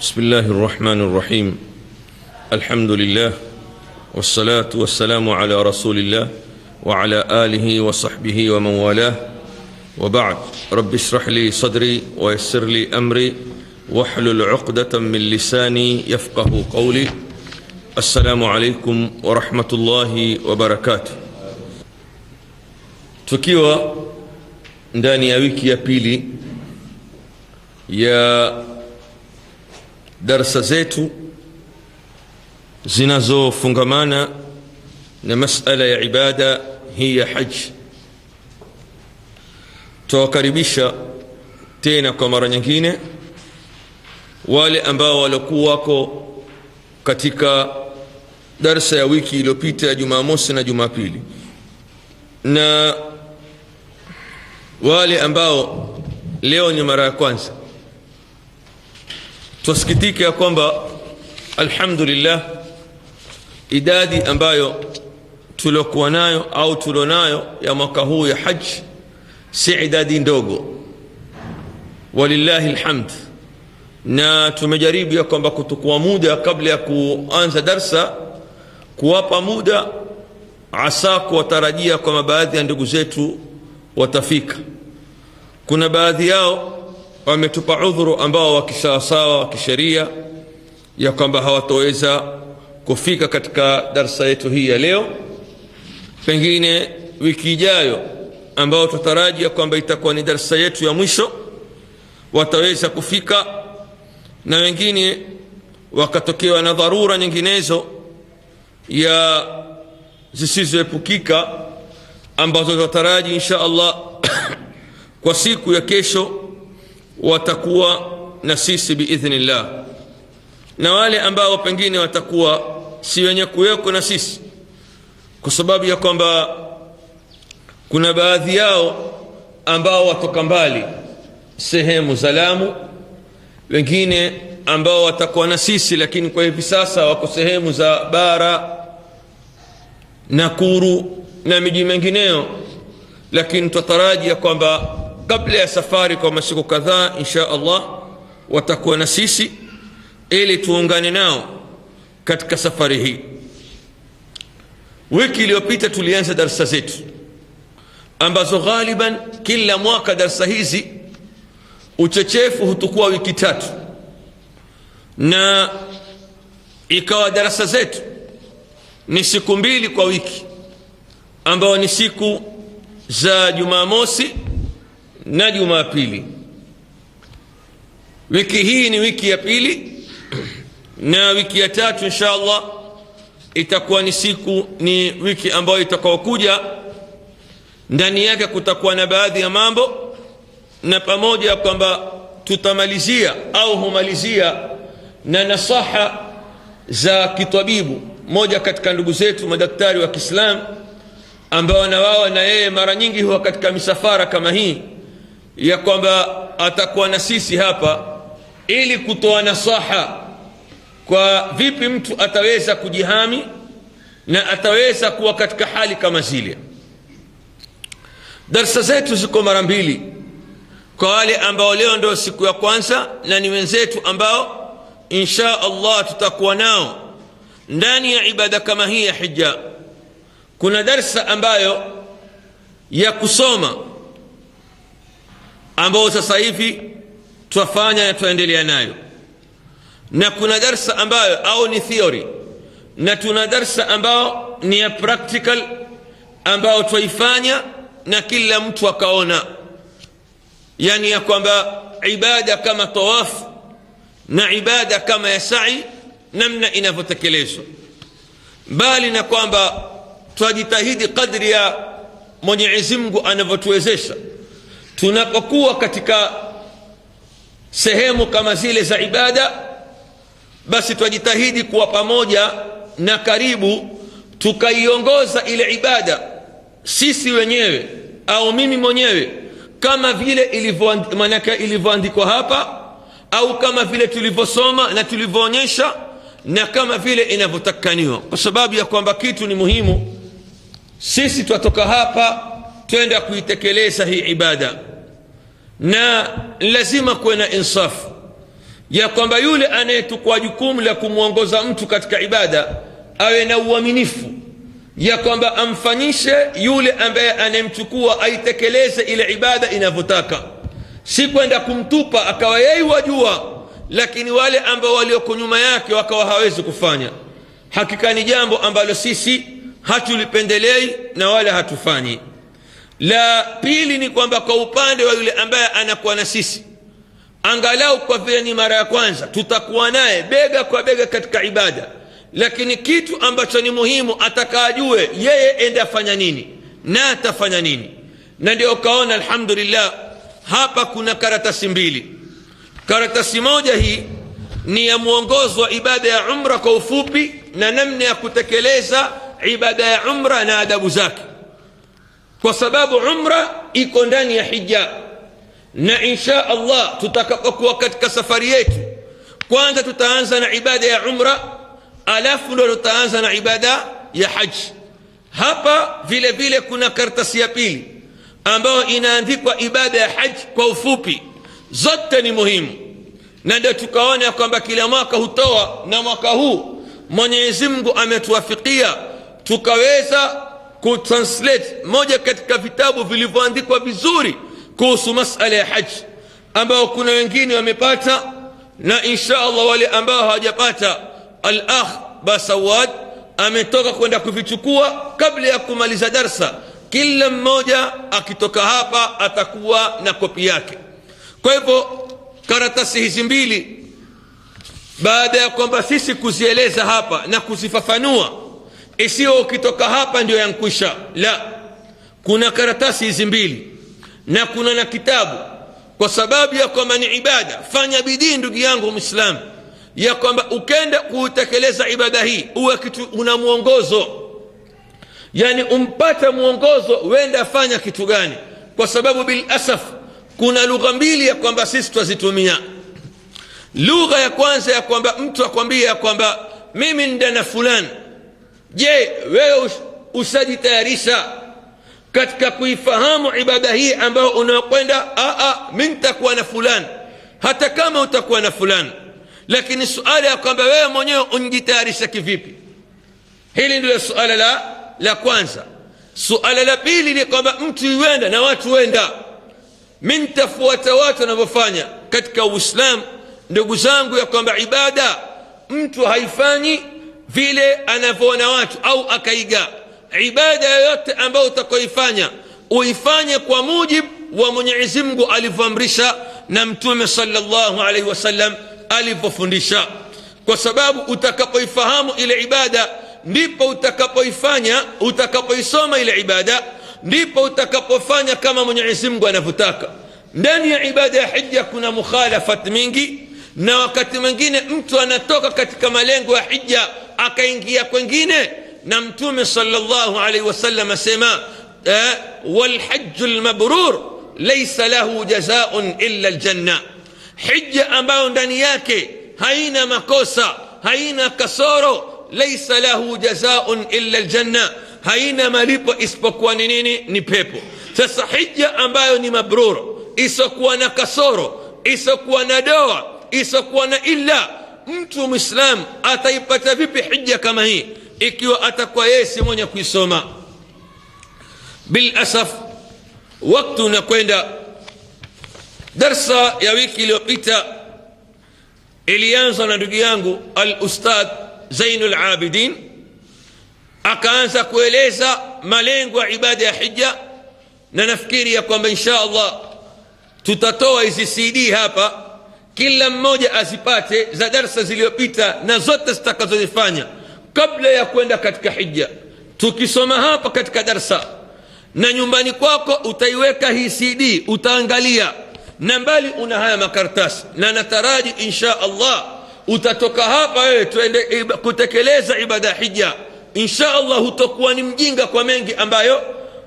بسم الله الرحمن الرحيم. الحمد لله والصلاة والسلام على رسول الله وعلى آله وصحبه ومن والاه، وبعد. رب اشرح لي صدري ويسر لي أمري واحلل عقدة من لساني يفقه قولي. السلام عليكم ورحمة الله وبركاته. Tukiwa ndani ya wiki ya pili ya darasa zetu zinazofungamana na masala ya ibada hii ya haji, tuwakaribisha tena kwa mara nyingine wale ambao walikuwa wako katika darasa ya wiki iliyopita ya Jumamosi na Jumapili, na wale ambao leo ni mara ya kwanza. Tusikitike ya kwamba alhamdulillah idadi ambayo tulokuwa nayo au tulonayo ya mwaka huu ya haji si idadi ndogo, walillahi alhamd. Na tumejaribu ya kwamba kutukua muda kabla ya kuanza darsa, kuwapa muda asa kuwatarajia kwa baadhi ya ndugu zetu watafika. Kuna baadhi yao wametupa udhuru ambao wakisawasawa wakisheria ya kwamba hawatoweza kufika katika darsa yetu hii ya leo. Pengine wiki ijayo ambao tutarajia kwamba itakuwa ni darsa yetu ya mwisho wataweza kufika, na wengine wakatokewa na dharura nyinginezo ya zisizoepukika ambazo tutaraji insha Allah kwa siku ya kesho watakuwa na sisi biidhnillah. Na wale ambao pengine watakuwa si wenye kuweko na sisi kwa sababu ya kwamba kuna baadhi yao ambao watoka mbali sehemu za Lamu, wengine ambao watakuwa na sisi lakini kwa hivi sasa wako sehemu za Bara, Nakuru na miji mengineo, lakini tutarajia kwamba kabla ya safari kwa masiku kadhaa insha Allah watakuwa na sisi ili tuungane nao katika safari hii. Wiki iliyopita tulianza darasa zetu ambazo ghaliban kila mwaka darasa hizi uchechefu hutukua wiki tatu, na ikawa darasa zetu ni siku mbili kwa wiki ambao ni siku za Jumamosi na Jumapili. Wiki hii ni wiki ya pili, na wiki ya tatu insha Allah itakuwa ni wiki ambayo itakayokuja. Ndani yake kutakuwa na baadhi ya mambo, na pamoja kwamba tutamalizia au humalizia na nasaha za kitabibu moja katika ndugu zetu madaktari wa Kiislamu ambao na wao na yeye mara nyingi huwa katika misafara kama hii, ya kwamba atakuwa na sisi hapa ili kutoa nasaha kwa vipi mtu ataweza kujihami na ataweza kuwa katika hali kama zile. Darasa zetu ziko mara mbili kwa wale ambao leo ndio siku ya kwanza, na ni wenzetu ambao insha Allah tutakuwa nao ndani ya ibada kama hii ya hija. Kuna darsa ambayo ya kusoma ambao sasa hivi tuwafanya na tuendelea nayo, na kuna darsa ambayo au ni theory, na tuna darsa ambao ni ya practical ambao tuifanya na kila mtu akaona, yani ya kwamba ibada kama tawaf na ibada kama ya sa'i namna inavyotekelezwa, bali na kwamba twajitahidi kadri ya Mwenyezi Mungu anavyotuwezesha tunapokuwa katika sehemu kama zile za ibada, basi twajitahidi kuwa pamoja na karibu tukaiongoza ile ibada sisi wenyewe au mimi mwenyewe kama vile ilivyoandikwa hapa, au kama vile tulivyosoma na tulivyoonyesha, na kama vile inavyotakaniwa, kwa sababu ya kwamba kitu ni muhimu. Sisi twatoka hapa twenda kuitekeleza hii ibada, na lazima kuwe na insafu. ya kwamba yule anayetukua jukumu la kumwongoza mtu katika ibada awe na uaminifu ya kwamba amfanyishe yule ambaye anemchukua aitekeleze ile ibada inavyotaka, si kwenda kumtupa akawa yeye wajua lakini wale ambao walioko nyuma yake wakawa hawezi kufanya. Hakika ni jambo ambalo sisi hatulipendelei na wala hatufanyi. La pili ni kwamba kwa upande wa yule ambaye anakuwa na sisi, angalau kwa vile ni mara ya kwanza, tutakuwa naye bega kwa bega katika ibada, lakini kitu ambacho ni muhimu atakajue yeye ende afanya nini na atafanya nini. Na ndio kaona alhamdulillah hapa kuna karatasi mbili. Karatasi moja hii ni ya mwongozo wa ibada ya umra kwa ufupi na namna ya kutekeleza ibada ya umra na adabu zake, kwa sababu umra iko ndani ya hija. Na insha Allah tutakapokuwa katika safari yetu, kwanza tutaanza na ibada ya umra, alafu ndo tutaanza na ibada ya haji. Hapa vile vile kuna karatasi ya pili ambayo inaandikwa ibada ya haji kwa ufupi. Zote ni muhimu, na ndio tukaona kwamba kila mwaka hutoa, na mwaka huu Mwenyezi Mungu ametuwafikia tukaweza kutranslate moja katika vitabu vilivyoandikwa vizuri kuhusu masala ya haji, ambao kuna wengine wamepata, na insha Allah wale ambao hawajapata, al-akh Basawad ametoka kwenda kuvichukua kabla ya kumaliza darsa. Kila mmoja akitoka hapa atakuwa na kopi yake. Kwa hivyo karatasi hizi mbili, baada ya kwamba sisi kuzieleza hapa na kuzifafanua, isiyo ukitoka hapa ndio yankwisha. La, kuna karatasi hizi mbili na kuna na kitabu, kwa sababu ya kwamba ni ibada. Fanya bidii ndugu yangu Muislamu ya kwamba ukenda kutekeleza ibada hii uwe kitu una mwongozo, yani umpata mwongozo wenda fanya kitu gani, kwa sababu bil asaf kuna lugha mbili ya kwamba sisi twazitumia. Lugha ya kwanza ya kwamba mtu akwambia ya kwamba mimi ndana fulani. Je, wewe usajitayarisha katika kuifahamu ibada hii ambayo unakwenda? Mimi nitakuwa na fulani. Hata kama utakuwa na fulani, lakini suala ya kwamba wewe mwenyewe unjitayarisha kivipi, hili ndilo suala la kwanza. Suala la pili ni kwamba mtu yuenda na watu wenda. Mimi nitafuata watu wanavyofanya katika Uislamu. Ndugu zangu, ya kwamba ibada mtu haifanyi vile anavyoona watu au akaiga. Ibada yoyote ambayo utakoifanya uifanye kwa mujibu wa Mwenyezi Mungu alivyoamrisha na Mtume sallallahu alaihi wasallam alivyofundisha, kwa sababu utakapoifahamu ile ibada ndipo utakapoifanya, utakapoisoma ile ibada ndipo utakapofanya kama Mwenyezi Mungu anavyotaka. Ndani ya ibada ya hija kuna mukhalafat mingi, na wakati mwingine mtu anatoka katika malengo ya hija akaingia kwengine, na Mtume sallallahu alaihi wasallam asema wal hajjul mabrur laysa lahu jazaa'un illa aljanna. Hija ambayo ndani yake haina makosa, haina kasoro, laysa lahu jazaa'un illa aljanna, haina malipo isipokuwa ni nini? Ni pepo. Sasa hija ambayo ni mabrur, isokuwa na kasoro, isokuwa na doa, isokuwa na illa, mtu Muislam ataipata vipi hija kama hii ikiwa atakuwa yeye si mwenye kuisoma? Bil asaf wakati unakwenda. Darsa ya wiki iliyopita ilianza na ndugu yangu al-Ustadh Zainul Abidin, akaanza kueleza malengo ya ibada ya hija, na nafikiri ya kwamba insha Allah tutatoa hizi CD hapa, kila mmoja azipate za darsa zilizopita na zote zitakazozifanya kabla ya kwenda katika hija. Tukisoma hapa katika darsa na nyumbani kwako utaiweka hii CD, utaangalia, na mbali una haya makaratasi, na nataraji insha Allah utatoka hapa wewe tuende kutekeleza ibada ya hija. Insha Allah hutakuwa ni mjinga kwa mengi ambayo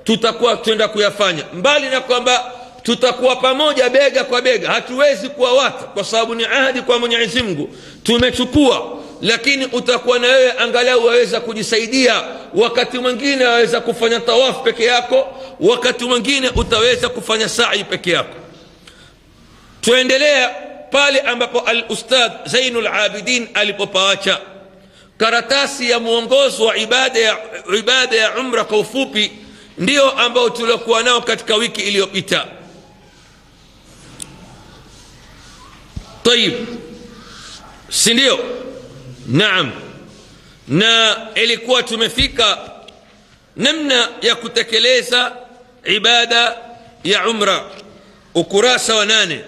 tutakuwa tuenda kuyafanya, mbali na kwamba tutakuwa pamoja bega kwa bega. Hatuwezi kuwa watu, kwa sababu ni ahadi kwa Mwenyezi Mungu tumechukua, lakini utakuwa na wewe angalau waweza kujisaidia. Wakati mwingine waweza kufanya tawaf peke yako, wakati mwingine utaweza kufanya sa'i peke yako. Tuendelea pale ambapo al-Ustadh Zainul Abidin alipopaacha karatasi ya mwongozo wa ibada ya umra kwa ufupi, ndio ambao tulikuwa nao katika wiki iliyopita. Tayib, si ndio? Naam. Na ilikuwa tumefika namna ya kutekeleza ibada ya umra, ukurasa wa 8.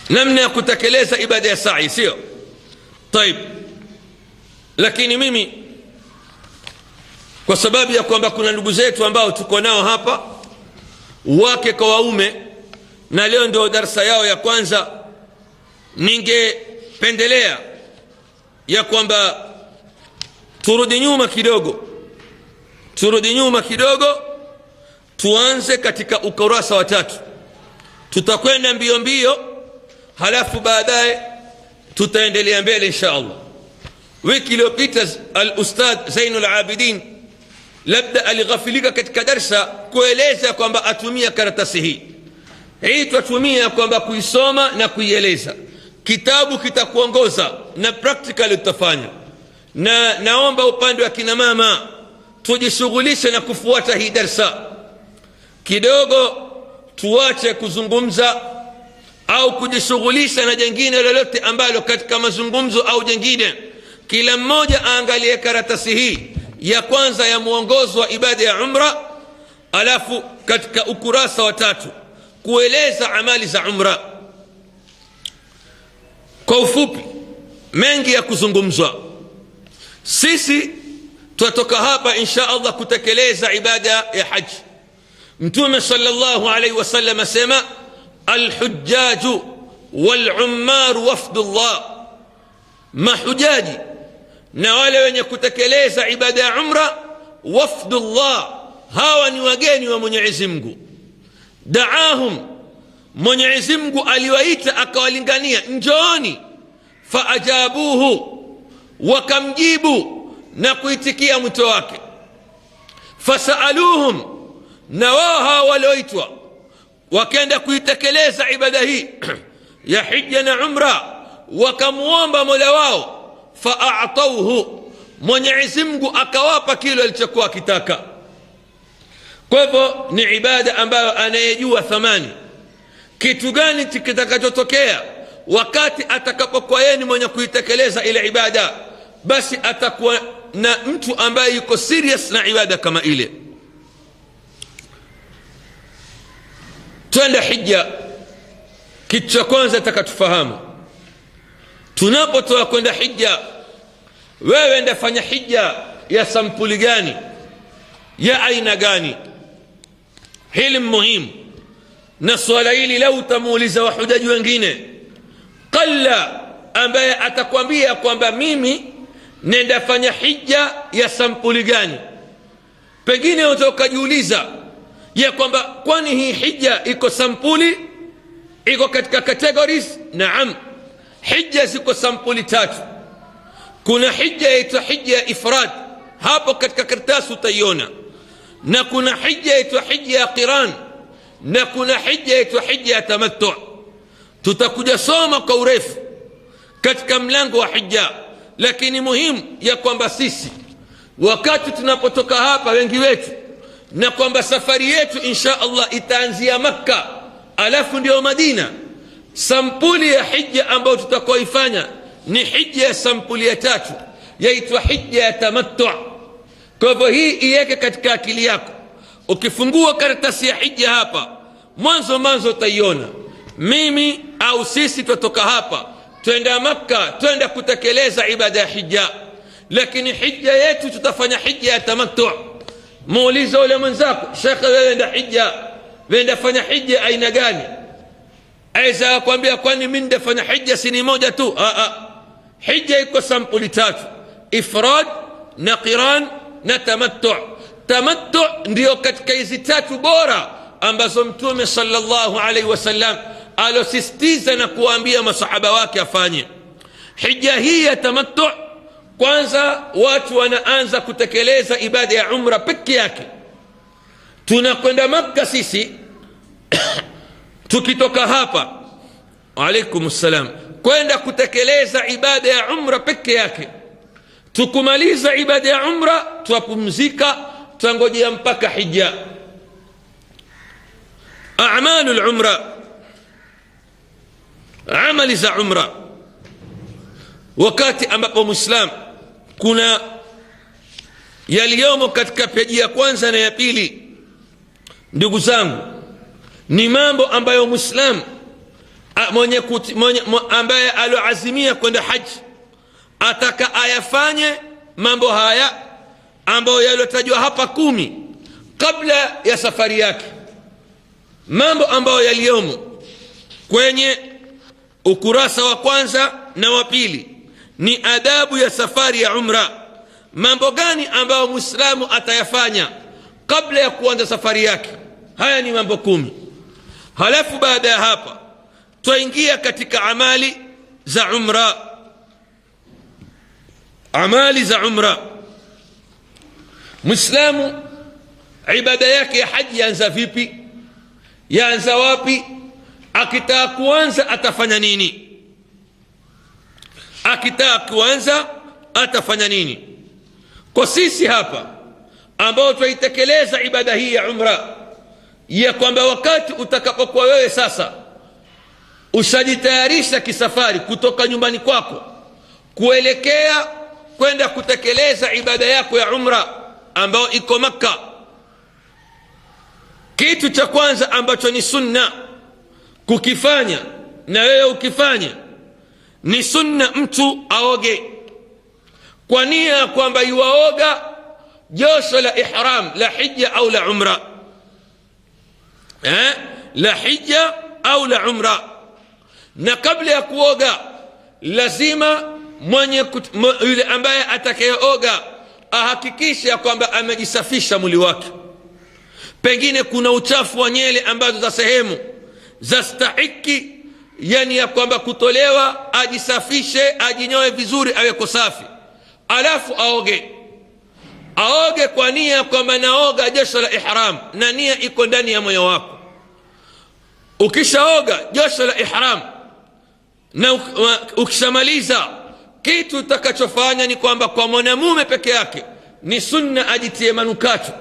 namna ya kutekeleza ibada ya sa'i, sio? Tayib, lakini mimi kwa sababu ya kwamba kuna ndugu zetu ambao tuko nao hapa, wake kwa waume, na leo ndio darasa yao ya kwanza, ningependelea ya kwamba turudi nyuma kidogo, tuanze katika ukurasa wa 3. Tutakwenda mbio mbio, halafu baadaye tutaendelea mbele insha Allah. Wiki iliyopita al-Ustadh Zainul Abidin labda alighafilika katika darsa kueleza kwamba atumia karatasi hii tutatumia kwamba kuisoma na kuieleza. Kitabu kitakuongoza na practical utafanya, na naomba upande wa kina mama tujishughulishe na kufuata hii darsa kidogo, tuache kuzungumza au kujishughulisha na jengine lolote ambalo katika mazungumzo au jengine. Kila mmoja aangalie karatasi hii ya kwanza ya mwongozo wa ibada ya umra, alafu katika ukurasa wa 3 kueleza amali za umra. Kwa ufupi, mengi ya kuzungumzwa. Sisi tutatoka hapa insha Allah kutekeleza ibada ya haji. Mtume sallallahu alaihi wasallam asema, alhujjaju walummaru wafdullah, mahujaji na wale wenye kutekeleza ibada ya umra, wafdullah, hawa ni wageni wa Mwenyezi Mungu. Daahum, Mwenyezi Mungu aliwaita akawalingania, njooni. Faajabuhu, wakamjibu na kuitikia mwito wake. Fasaaluhum, na wao hawa walioitwa wakaenda kuitekeleza ibada hii ya hija na umra, wakamuomba Mola wao. Fa'atawhu, Mwenyezi Mungu akawapa kile alichokuwa akitaka. Kwa hivyo ni ibada ambayo anayejua thamani kitu gani kitakachotokea wakati atakapokuwa yeye ni mwenye kuitekeleza ile ibada, basi atakuwa na mtu ambaye yuko serious na ibada kama ile. Twende hija. Kitu cha kwanza takatufahamu, tunapotoa kwenda hija, wewe ndafanya hija ya sampuli gani, ya aina gani? Hili muhimu, na swala hili lau utamuuliza wahujaji wengine, qalla ambaye atakwambia kwamba mimi nendafanya hija ya sampuli gani. Pengine utajiuliza ya kwamba kwani hii hija iko sampuli, iko katika categories? Naam, hija ziko sampuli 3. Kuna hija yaitwa hija ya ifrad, hapo katika karatasi utaiona, na kuna hija yaitwa hija ya qiran, na kuna hija yaitwa hija ya tamattu. Tutakuja soma kwa urefu katika mlango wa hija, lakini muhimu ya kwamba sisi wakati tunapotoka hapa wengi wetu, na kwamba safari yetu insha Allah itaanzia Makka alafu ndio Madina, sampuli ya hija ambayo tutakoifanya ni hija ya sampuli ya 3, yaitwa hija ya tamattu. Kwa hivyo hii iweke katika akili yako. Ukifungua karatasi ya hija hapa, mwanzo utaiona mimi au sisi tutoka hapa twenda Makka, twenda kutekeleza ibada ya hija, lakini hija yetu tutafanya hija ya tamattu. Muulize yule mwenzako, shekhe, wewe ndio hija, wewe ndafanya hija aina gani? Aisa kwambia, kwani mimi ndafanya hija sini moja tu? Hija iko sampuli 3, ifrad na qiran na tamattu. Tamattu ndio katika hizi 3 bora ambazo Mtume sallallahu alaihi wasallam alosisitiza na kuambia masahaba wake afanye. Hija hii ya tamattu, kwanza watu wanaanza kutekeleza ibada ya umra peke yake. tunakwenda Makka sisi tukitoka hapa alaikumussalam kwenda kutekeleza ibada ya umra peke yake. Tukumaliza ibada ya umra tuwapumzika, tuangojea mpaka hija. A'malul umra, amali za umra, wakati ambapo Muislam kuna yaliyomo katika peji ya kwanza na ya pili, ndugu zangu, ni mambo ambayo Muislam ambaye aloazimia kwenda haji ataka ayafanye mambo haya ambayo yalotajwa hapa 10 kabla ya safari yake. Mambo ambayo yaliyomo kwenye ukurasa wa kwanza na wa pili ni adabu ya safari ya umra. Mambo gani ambayo Muislamu atayafanya kabla ya kuanza safari yake? Haya ni mambo 10. Halafu baada ya hapa twaingia katika amali za umra. Amali za umra, Muislamu ibada yake ya haji yaanza vipi? Yaanza wapi? Akitaka kuanza atafanya nini? Akitaka kuanza atafanya nini? Kwa sisi hapa ambao tuitekeleza ibada hii ya umra, ya kwamba wakati utakapokuwa wewe sasa ushajitayarisha kisafari kutoka nyumbani kwako kuelekea kwenda kutekeleza ibada yako ya umra ambayo iko Makka, kitu cha kwanza ambacho ni sunna kukifanya na wewe ukifanya ni sunna mtu aoge kwa nia kwamba yuaoga josho la ihram la hija au la umra, la hija au la umra. Na kabla ya kuoga lazima yule ambaye atakayeoga ahakikishe kwamba amejisafisha mwili wake. Pengine kuna uchafu wa nyele ambazo za sehemu za stahiki, yani ya kwamba kutolewa, ajisafishe, ajinyoe vizuri, aweko safi, alafu aoge kwa nia kwamba naoga josho la ihram, na nia iko ndani ya moyo wako. Ukishaoga josho la ihram na ukishamaliza, kitu utakachofanya ni kwamba kwa mwanamume peke yake ni sunna ajitie manukato,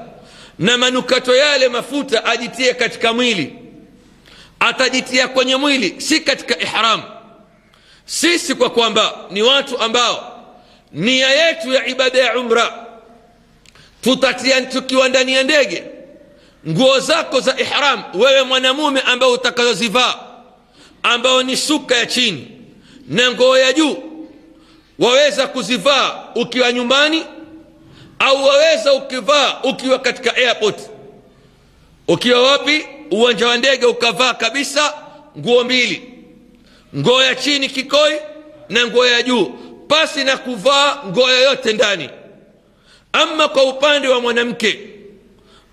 na manukato yale mafuta ajitie katika mwili. Atajitia kwenye mwili, si katika ihram. Sisi kwa kwamba ni watu ambao nia yetu ya ibada ya umra tutatia tukiwa ndani ya ndege, nguo zako za ihram wewe mwanamume ambao utakazozivaa, ambao ni shuka ya chini na nguo ya juu, waweza kuzivaa ukiwa nyumbani, au waweza ukivaa ukiwa katika airport. Ukiwa wapi? Uwanja wa ndege, ukavaa kabisa nguo mbili, nguo ya chini kikoi na nguo ya juu, pasi na kuvaa nguo yoyote ndani. Ama kwa upande wa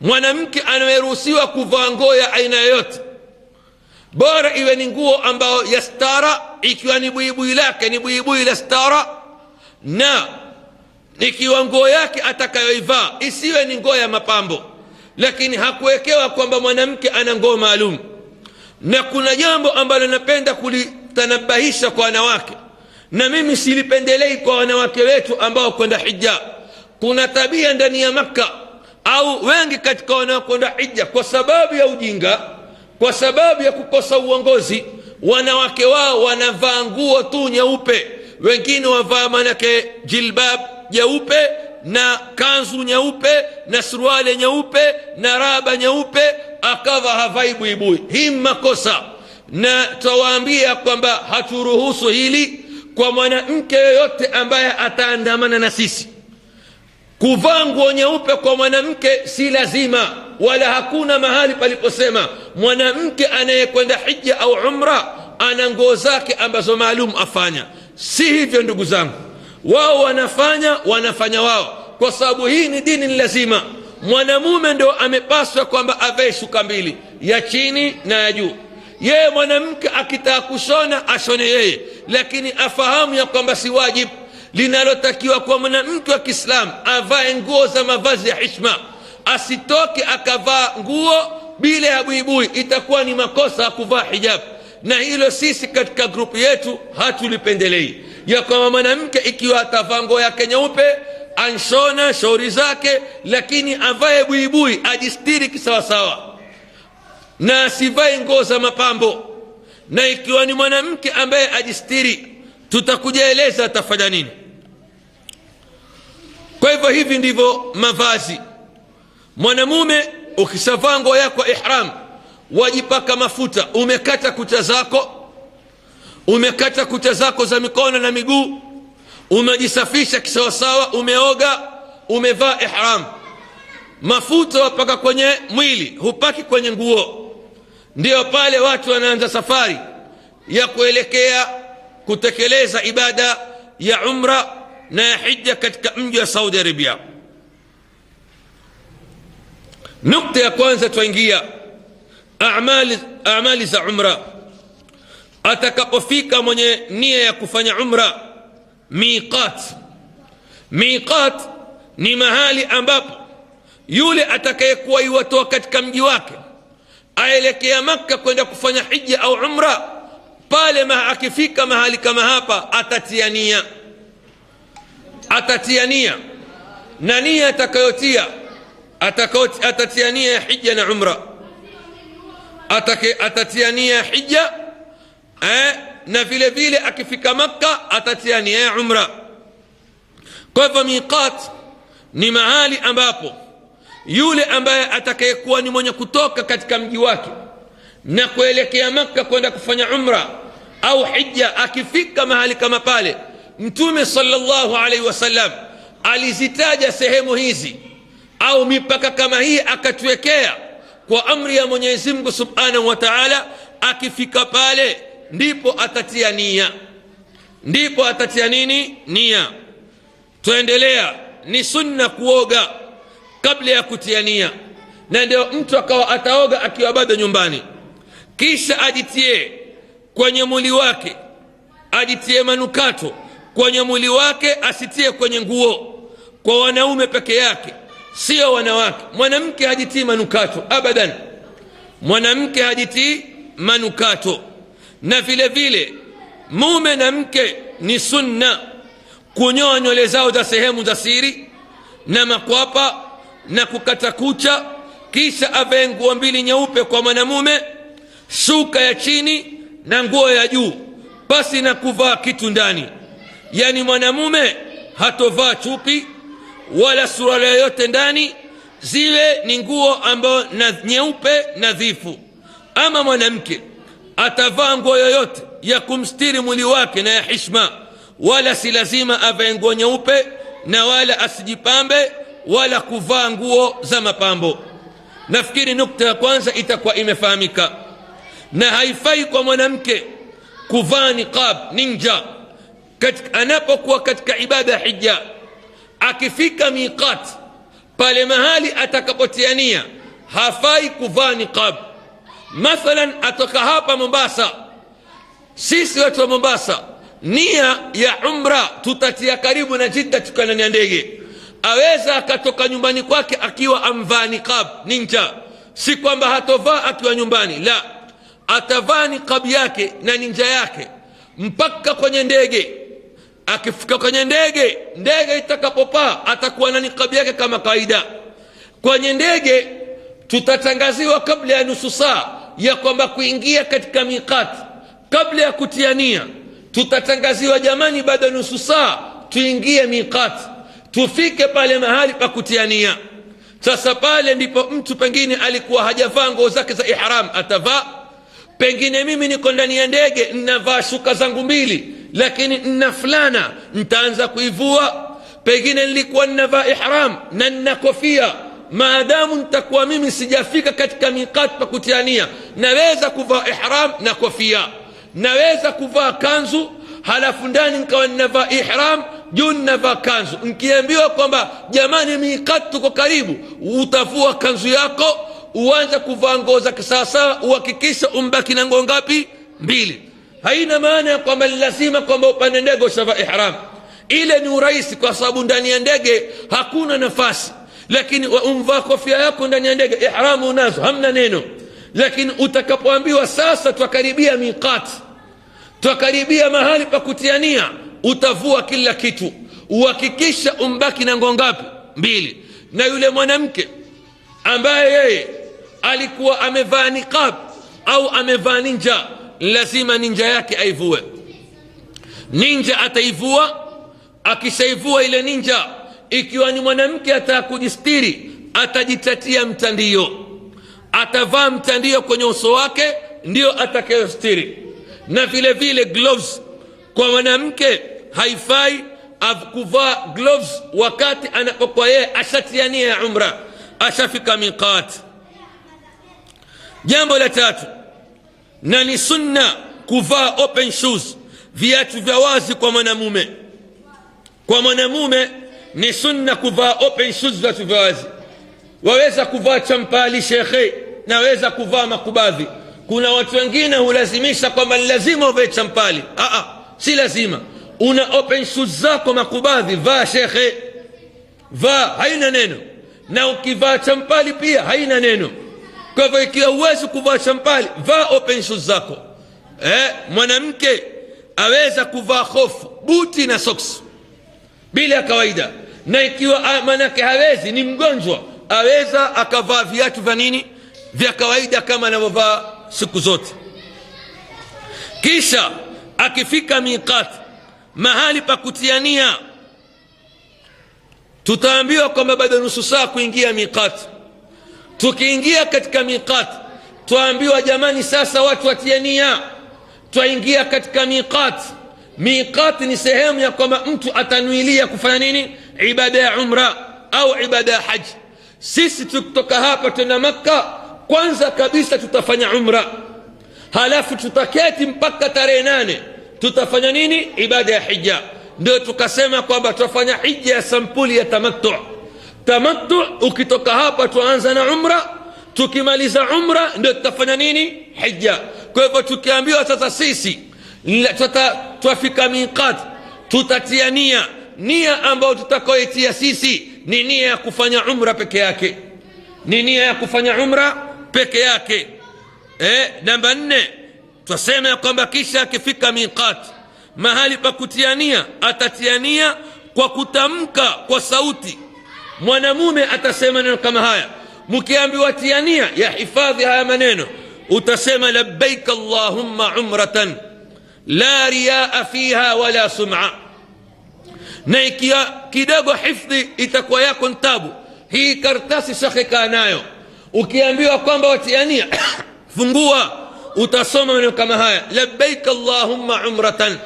mwanamke anayeruhusiwa kuvaa nguo ya aina yoyote, bora iwe ni nguo ambayo ya stara, ikiwa ni buibui lake ni buibui la stara, na ikiwa nguo yake atakayoivaa isiwe ni nguo ya mapambo. Lakini hakuwekewa kwamba mwanamke ana nguo maalum. Na kuna jambo ambalo napenda kulitanabahisha kwa wanawake, na mimi silipendelei kwa wanawake wetu ambao kwenda hija. Kuna tabia ndani ya Makka, au wengi katika wanaokwenda hija, kwa sababu ya ujinga, kwa sababu ya kukosa uongozi, wanawake wao wanavaa nguo tu nyeupe. Wengine wavaa manake jilbab nyeupe na kanzu nyeupe na suruali nyeupe na raba nyeupe, akawa havai buibui. Hii makosa, na tawaambia kwamba haturuhusu hili kwa mwanamke yoyote ambaye ataandamana na sisi. Kuvaa nguo nyeupe kwa mwanamke si lazima, wala hakuna mahali paliposema mwanamke anayekwenda hija au umra ana nguo zake ambazo maalum afanya. Si hivyo ndugu zangu, wao wanafanya wao, kwa sababu hii ni dini. Ni lazima mwanamume ndio amepaswa kwamba avae shuka mbili, ya chini na ya juu. Yeye mwanamke akitaka kushona ashone yeye, lakini afahamu ya kwamba si wajibu. Linalotakiwa kwa mwanamke wa Kiislamu avae nguo za mavazi ya heshima, asitoke akavaa nguo bila ya buibui, itakuwa ni makosa kuvaa hijab. Na hilo sisi katika grupu yetu hatulipendelei, ya kwamba mwanamke ikiwa atavaa nguo yake nyeupe anshona shauri zake, lakini avae buibui, ajistiri kisawasawa na asivae nguo za mapambo. Na ikiwa ni mwanamke ambaye ajistiri, tutakujaeleza atafanya nini. Kwa hivyo hivi ndivyo mavazi. Mwanamume ukishavaa nguo yako ihram, wajipaka mafuta, umekata kucha zako za mikono na miguu, umejisafisha kisawasawa, umeoga, umevaa ihram. Mafuta wapaka kwenye mwili, hupaki kwenye nguo. Ndio pale watu wanaanza safari ya kuelekea kutekeleza ibada ya umra na ya hija katika mji wa Saudi Arabia. Nukta ya kwanza tuingia amali za umra. Atakapofika mwenye nia ya kufanya umra, miqat ni mahali ambapo yule atakayekuwa iwatoa katika mji wake aelekea Makka kwenda kufanya hija au umra, pale akifika mahali kama hapa atatia nia, na nia atakayotia atatia nia ya hija na umra. Atatia nia ya hija na vile vile akifika Makka atatia nia ya umra. Kwa hivyo miqat ni mahali ambapo yule ambaye atakayekuwa ni mwenye kutoka katika mji wake na kuelekea Makka kwenda kufanya umra au hija, akifika mahali kama pale, Mtume sallallahu alaihi wasallam alizitaja sehemu hizi au mipaka kama hii akatuwekea kwa amri ya Mwenyezi Mungu Subhanahu wa Ta'ala. Akifika pale ndipo atatia nia. Nia. Tuendelea. Ni sunna kuoga kabla ya kutia nia, na ndio mtu akawa ataoga akiwa bado nyumbani, kisha ajitie kwenye mwili wake, ajitie manukato kwenye mwili wake, asitie kwenye nguo. Kwa wanaume peke yake, sio wanawake. Mwanamke hajitii manukato abadan, mwanamke hajitii manukato. Na vile vile mume na mke ni sunna kunyoa nywele zao za sehemu za siri na makwapa na kukata kucha, kisha avae nguo mbili nyeupe kwa mwanamume, shuka ya chini na nguo ya juu, pasi na kuvaa kitu ndani. Yani mwanamume hatovaa chupi wala suruali yoyote ndani, zile ni nguo ambayo nyeupe nadhifu. Ama mwanamke atavaa nguo yoyote ya kumstiri mwili wake na ya heshima, wala si lazima avae nguo nyeupe, na wala asijipambe wala kuvaa nguo za mapambo. Nafikiri nukta ya kwanza itakuwa imefahamika. Na haifai kwa mwanamke kuvaa niqab, ninja, anapokuwa katika ibada ya hija. Akifika miqat, pale mahali atakapotia nia, hafai kuvaa niqab. Mathalan atoka hapa Mombasa, sisi watu wa Mombasa, nia ya umra tutatia karibu na Jeddah, tukana na ndege. Aweza akatoka nyumbani kwake akiwa amvaa niqab ninja, si kwamba hatovaa akiwa nyumbani, la, atavaa niqab yake na ninja yake mpaka kwenye ndege. Akifika kwenye ndege itakapopaa atakuwa na niqab yake kama kawaida. Kwenye ndege tutatangaziwa kabla ya nusu saa ya kwamba kuingia katika miqat. Kabla ya kutia nia tutatangaziwa, jamani, baada nusu saa tuingie miqat, tufike pale mahali pa kutia nia. Sasa pale ndipo mtu pengine alikuwa hajavaa nguo zake za ihram atavaa. Pengine mimi niko ndani ya ndege ninavaa shuka zangu mbili, lakini nina fulana nitaanza kuivua. Pengine nilikuwa ninavaa ihram na nina kofia, maadamu nitakuwa mimi sijafika katika miqat pa kutia nia, naweza kuvaa ihram na kofia. Naweza kuvaa kanzu halafu ndani nikawa ninavaa ihram, juu ninavaa kanzu. Nikiambiwa kwamba jamani miqat tuko karibu, utavua kanzu yako, uanze kuvaa nguo za kisasa, uhakikisha umbaki na nguo ngapi? Mbili. Haina maana ya kwamba lazima kwamba upande ndege ushavaa ihram. Ile ni urahisi, kwa sababu ndani ya ndege hakuna nafasi. lakini umvaa kofia yako ndani ya ndege, ihramu unazo, hamna neno. Lakini utakapoambiwa sasa twakaribia miqat, twakaribia mahali pa kutiania, utavua kila kitu, uhakikisha umbaki na nguo ngapi? 2. Na yule mwanamke ambaye yeye alikuwa amevaa niqab au amevaa ninja, lazima ninja yake aivue. Ninja ataivua, akishaivua ile ninja, ikiwa ni mwanamke atakujistiri, atajitatia mtandio, atavaa mtandio kwenye uso wake, ndio atakayostiri. Na vile vile gloves kwa mwanamke, haifai kuvaa gloves wakati anapokuwa yeye ashatiania ya umra, ashafika miqat. Jambo la 3, na ni sunna kuvaa open shoes, viatu vya wazi kwa mwanamume. Kwa mwanamume ni sunna kuvaa open shoes, viatu vya wazi. Waweza kuvaa champali shekhe, na waweza kuvaa makubadhi. Kuna watu wengine hulazimisha kwamba lazima uvae champali. Si lazima. Una open shoes zako makubadhi, vaa shekhe, vaa, haina neno. Na ukivaa champali pia haina neno. Kwa hivyo ikiwa huwezi kuvaa champali, vaa open shoes zako. Mwanamke aweza kuvaa hofu, buti na socks bila kawaida. Na ikiwa manake hawezi, ni mgonjwa, aweza akavaa viatu vya nini, vya kawaida kama anavyovaa siku zote. Kisha akifika miqat, mahali pa kutiania, tutaambiwa kwamba bado nusu saa kuingia miqat. Tukiingia katika miqat, tuambiwa jamani, sasa watu watiania, twaingia katika miqat. Miqat ni sehemu ya kwamba mtu atanuilia kufanya nini, ibada ya umra au ibada ya haji. Sisi tukitoka hapa tuna Makka, kwanza kabisa tutafanya umra, halafu tutaketi mpaka tarehe 8 tutafanya nini, ibada ya hija. Ndio tukasema kwamba tutafanya hija ya sampuli ya tamattu. Tamattu, ukitoka hapa tuanza na umra, tukimaliza umra ndio tutafanya nini, hija. Kwa hivyo tukiambiwa sasa sisi twafika miqat, tutatia nia ambayo tutakayoitia sisi ni nia ya kufanya umra peke yake, ni nia ya kufanya umra peke yake. Namba 4, twasema kwamba kisha akifika miqat, mahali pa kutiania, atatiania kwa kutamka kwa sauti. Mwanamume atasema neno kama haya. Mkiambiwa tiania, ya hifadhi haya maneno, utasema labbaik allahumma umratan la riaa fiha wala sum'a. Na ikiwa kidogo hifadhi itakuwa yako ntabu, hii kartasi shakika nayo, ukiambiwa kwamba watiania fungua, utasoma maneno kama haya, labbaik allahumma umratan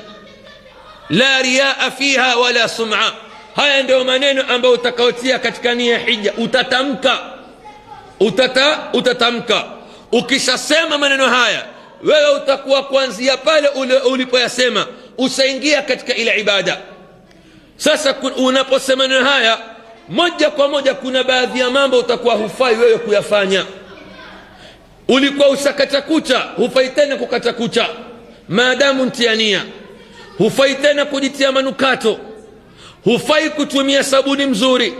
la riaa fiha wala sum'a. Haya ndio maneno ambayo utakaotia katika nia hija, utatamka. Ukishasema maneno haya, wewe utakuwa kuanzia pale ulipoyasema usaingia katika ile ibada. Sasa unaposema maneno haya, moja kwa moja kuna baadhi ya mambo utakuwa hufai wewe kuyafanya. Ulikuwa usakata kucha, hufai tena kukata kucha maadamu ntiania. Hufai tena kujitia manukato, hufai kutumia sabuni mzuri,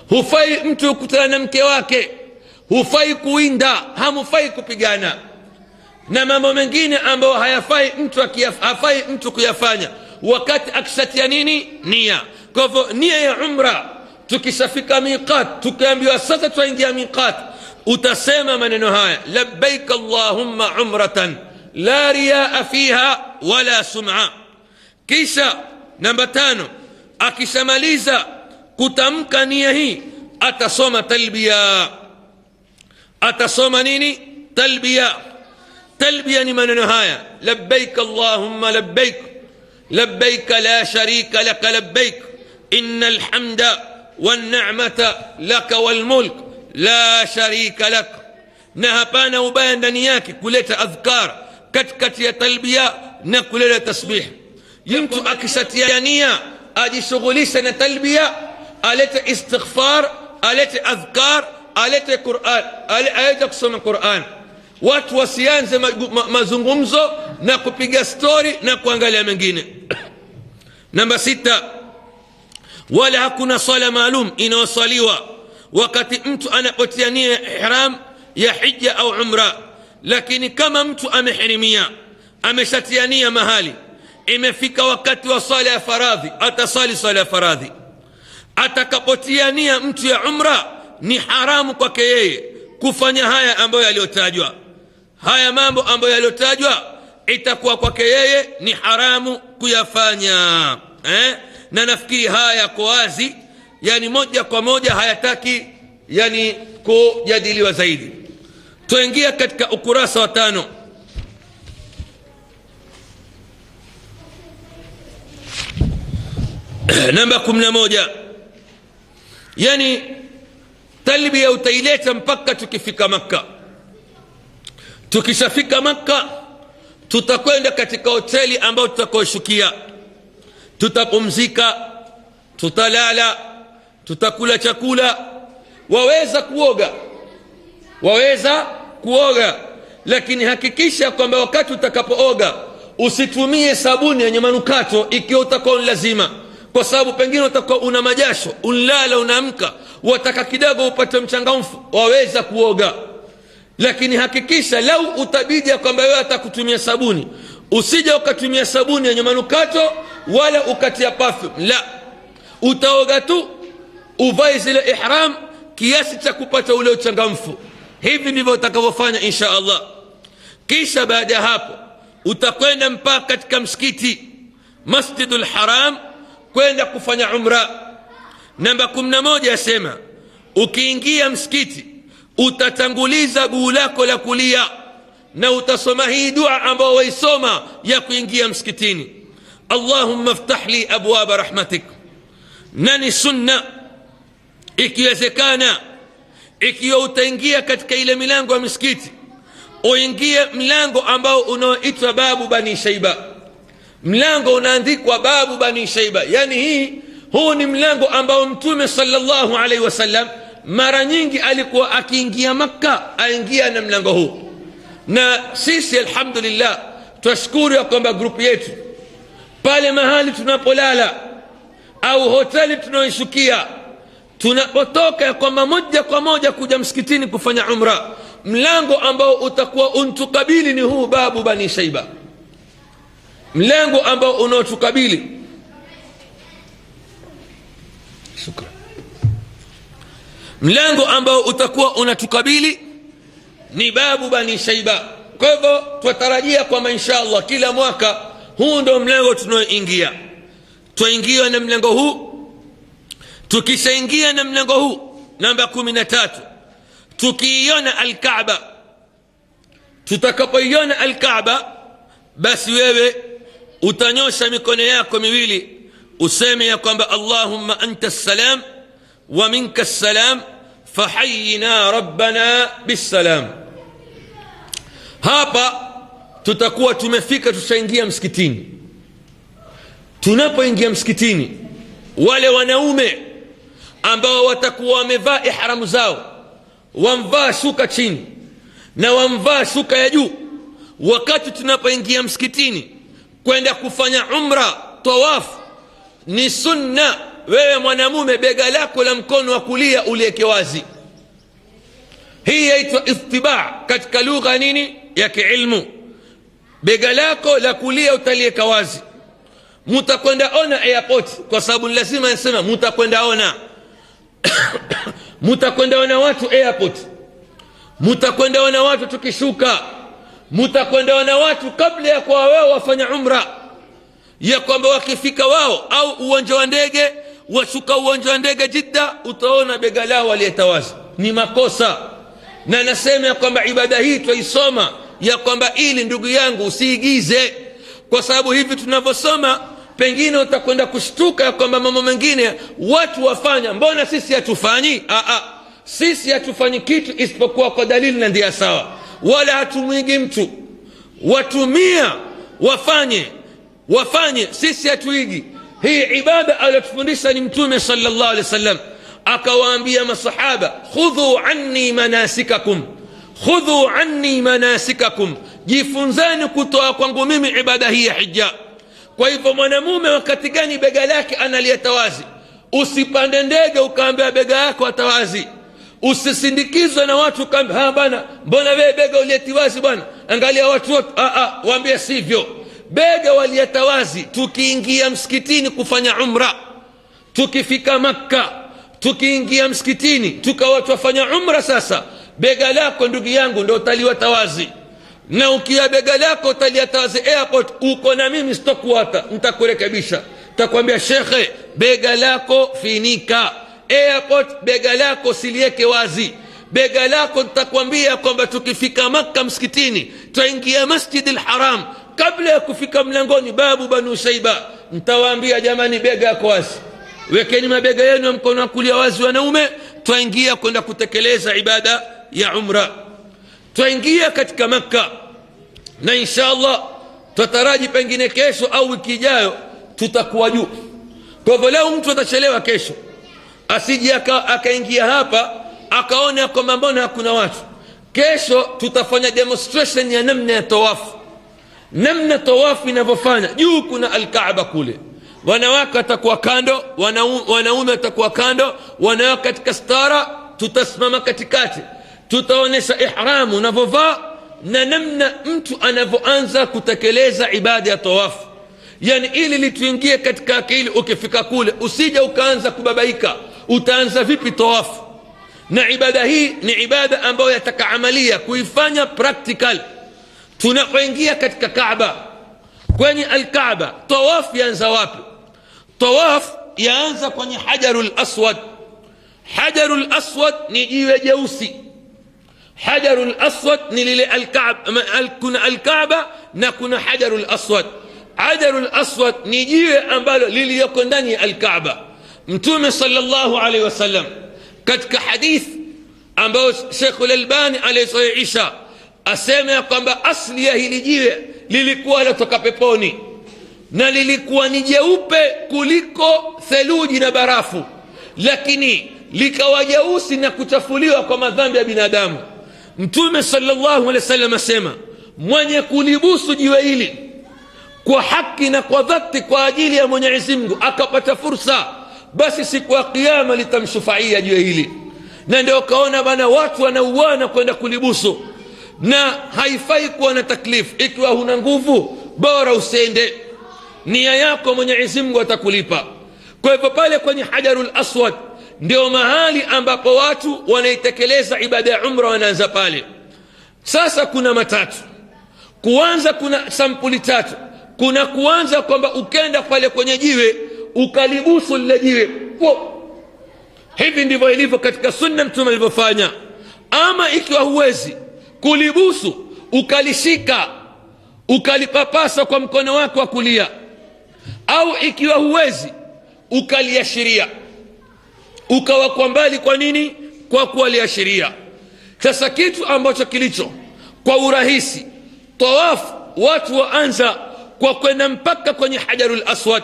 hufai mtu kukutana na mke wake, hufai kuinda, hamufai kupigana na mambo mengine ambayo hafai mtu kuyafanya wakati akishatia nini, nia. Kwa hivyo nia ya umra, tukishafika miqat, tukiambiwa sasa tuingia miqat, utasema maneno haya, labbaik allahumma umratan la riaa fiha wala sum'a. Kisha namba 5, akishamaliza kutamka nia hii, atasoma talbiya. Atasoma nini, talbiya. Talbiya ni maneno haya, labbaik allahumma labbaik labbaik la sharika laka labbaik innal hamda wan ni'mata laka wal mulk la sharika lak. Na hapana ubaya ndani yake kuleta adhkar katikati ya talbiya na kuleta tasbih. Mtu akishatia nia ajishughulisha na talbiya, alete istighfar, alete adhkar, alete Qur'an, alete kusoma Qur'an. Watu wasianze mazungumzo na kupiga story na kuangalia mengine. Namba 6, wala hakuna swala maalum inayosaliwa wakati mtu anapotia nia ihram ya hija au umra. Lakini kama mtu amehirimia, ameshatia nia mahali, imefika wakati wa sala ya faradhi, atasali sala ya faradhi. Atakapotia nia mtu ya umra, ni haramu kwake yeye kufanya haya ambayo yaliyotajwa. Haya mambo ambayo yaliyotajwa itakuwa kwake yeye ni haramu kuyafanya. Na nafikiri haya yako wazi, yani moja kwa moja, hayataki yani kujadiliwa zaidi. Tuingia katika ukurasa wa 5. Namba 11. Yani talbia utaileta mpaka tukifika Makka. Tukishafika Makka, tutakwenda katika hoteli ambayo tutakoshukia, tutapumzika, tutalala, tutakula chakula. Waweza kuoga, lakini hakikisha kwamba wakati utakapooga usitumie sabuni yenye manukato ikiwa utakuwa lazima, kwa sababu pengine utakuwa una majasho, unalala, unaamka, wataka kidogo upate mchangamfu, waweza kuoga. Lakini hakikisha lau utabidi kwamba wewe atakutumia sabuni, usije ukatumia sabuni yenye manukato wala ukatia perfume. La, utaoga tu, uvae zile ihram kiasi cha kupata ule uchangamfu. Hivi ndivyo utakavyofanya insha Allah. Kisha baada ya hapo utakwenda mpaka katika msikiti Masjidul Haram kwenda kufanya umra. Namba 11 yasema, ukiingia msikiti utatanguliza guu lako la kulia na utasoma hii dua ambayo waisoma ya kuingia msikitini: Allahumma iftah li abwaba rahmatik. Nani sunna, ikiwezekana, ikiwa utaingia katika ile milango ya msikiti, uingie mlango ambao unaoitwa babu Bani Shaiba. Mlango unaandikwa babu Bani Shaiba, yani huu ni mlango ambao Mtume sallallahu alaihi wasallam mara nyingi alikuwa akiingia Makka aingia na mlango huu. Na sisi alhamdulillah twashukuru ya kwamba grupu yetu pale mahali tunapolala au hoteli tunaoishukia, tunapotoka ya kwamba moja kwa moja kuja msikitini kufanya umra, mlango ambao utakuwa untukabili ni huu babu Bani Shaiba. Mlango ambao unaotukabili, shukran, mlango ambao utakuwa unatukabili ni babu Bani Shaiba. Kwa hivyo tutarajia kwamba insha Allah kila mwaka huu ndio mlango tunaoingia. Tuingia na mlango huu. Tukishaingia na mlango huu, namba 13, tukiiona al-Kaaba, tutakapoiona al-Kaaba, basi wewe utanyosha mikono yako miwili useme ya kwamba Allahumma anta salam wa minka salam fahayyina rabbana bisalam. Hapa tutakuwa tumefika, tushaingia msikitini. Tunapoingia msikitini, wale wanaume ambao watakuwa wamevaa ihramu zao, wamvaa shuka chini na wamvaa shuka ya juu, wakati tunapoingia msikitini kwenda kufanya umra tawafu, ni sunna wewe mwanamume bega lako la mkono wa kulia ulieke wazi. Hii yaitwa ittiba katika lugha nini ya kiilmu. Bega lako la kulia utalieka wazi. Mutakwenda ona airport, kwa sababu lazima nisema mutakwenda ona mutakwenda ona watu airport, mutakwenda ona watu tukishuka, mutakwenda ona watu kabla ya kwa wao wafanya umra, ya kwamba wakifika wao au uwanja wa ndege, washuka uwanja wa ndege Jeddah, utaona bega lao waliyetawazi. Ni makosa. Na nasema ya kwamba ibada hii tuisoma ya kwamba ili ndugu yangu usiigize, kwa sababu hivi tunavyosoma pengine utakwenda kushtuka ya kwamba mambo mengine watu wafanya, mbona sisi hatufanyi? Sisi hatufanyi kitu isipokuwa kwa dalili na ndia sawa, wala hatumwigi mtu. Watumia wafanye, sisi hatuigi. Hii ibada aliyotufundisha ni Mtume sallallahu alaihi wasallam, akawaambia masahaba, khudhu anni manasikakum, jifunzeni kutoa kwangu mimi ibada hii ya hija. Kwa hivyo mwanamume wakati gani bega lake analieta wazi? Usipande ndege ukaambia bega yako atawazi. Usisindikizwe na watu kama bana, mbona wewe bega ulietiwazi bwana, angalia watu wote. Waambie sivyo. Bega walietawazi tukiingia msikitini kufanya umra, tukifika Makka, tukiingia msikitini tukawa tufanya umra. Sasa bega lako ndugu yangu ndio utaliwata wazi, na ukia bega lako utaliwata wazi airport, uko na mimi sitokuata, nitakurekebisha, nitakwambia shekhe, bega lako finika airport, bega lako silieke wazi. Bega lako nitakwambia kwamba tukifika Makka msikitini, tuingia Masjid al-Haram, kabla ya kufika mlangoni babu Banu Shaiba, nitawaambia jamani, bega yako wazi, wekeni mabega yenu mkono wa kulia wazi wanaume, tuingia kwenda kutekeleza ibada ya umra. Tuingia katika Makka, na inshallah tutaraji pengine kesho au wiki ijayo tutakuwa juu. Kwa hivyo leo mtu atachelewa kesho, asije akaingia hapa akaona kwamba mbona hakuna watu. Kesho tutafanya demonstration ya namna ya tawafu, namna tawafu inavyofanya. Juu kuna al-Kaaba kule, wanawake watakuwa kando, wanaume watakuwa kando, wanawake katika stara, tutasimama katikati, tutaonesha ihramu unavyovaa na namna mtu anavyoanza kutekeleza ibada ya tawafu. Yani ili lituingie katika akili, ukifika kule usije ukaanza kubabaika, utaanza vipi tawafu. Na ibada hii ni ibada ambayo yataka amalia kuifanya practical. Tunapoingia katika Kaaba, kwenye al-Kaaba, tawaf yaanza wapi? Tawaf yaanza kwenye Hajarul Aswad. Hajarul Aswad ni jiwe jeusi. Hajarul Aswad ni lile al-Kaaba, kuna al-Kaaba na kuna Hajarul Aswad. Hajarul Aswad ni jiwe ambalo liliyoko ndani ya al-Kaaba. Mtume sallallahu alaihi wasallam katika hadith ambao Sheikh al-Albani alayhisaisha asema kwamba asli ya hili jiwe lilikuwa latoka peponi na lilikuwa ni jeupe kuliko theluji na barafu, lakini likawa jeusi na kuchafuliwa kwa madhambi ya binadamu. Mtume sallallahu alaihi wasallam asema, mwenye kulibusu jiwe hili kwa haki na kwa dhati kwa ajili ya Mwenyezi Mungu akapata fursa, basi siku ya kiyama litamshufaia jiwe hili. Na ndio kaona bana watu wanauana kwenda kulibusu, na haifai kuwa na taklifu. Ikiwa huna nguvu bora usende, nia yako Mwenyezi Mungu atakulipa. Kwa hivyo pale kwenye Hajarul Aswad ndio mahali ambapo watu wanaitekeleza ibada ya umra, wanaanza pale. Sasa kuna matatu. Kuanza kuna sampuli tatu. Kuna kuanza kwamba ukenda pale kwenye jiwe ukalibusu lile jiwe. Hivi ndivyo ilivyo katika sunna Mtume alivyofanya. Ama ikiwa huwezi kulibusu, ukalishika ukalipapasa kwa mkono wako wa kulia, au ikiwa huwezi ukaliashiria ukawa kwa mbali. Kwa nini? Kwa kualiashiria. Sasa kitu ambacho kilicho kwa urahisi, tawafu watu waanza kwa kwenda mpaka kwenye Hajarul Aswad.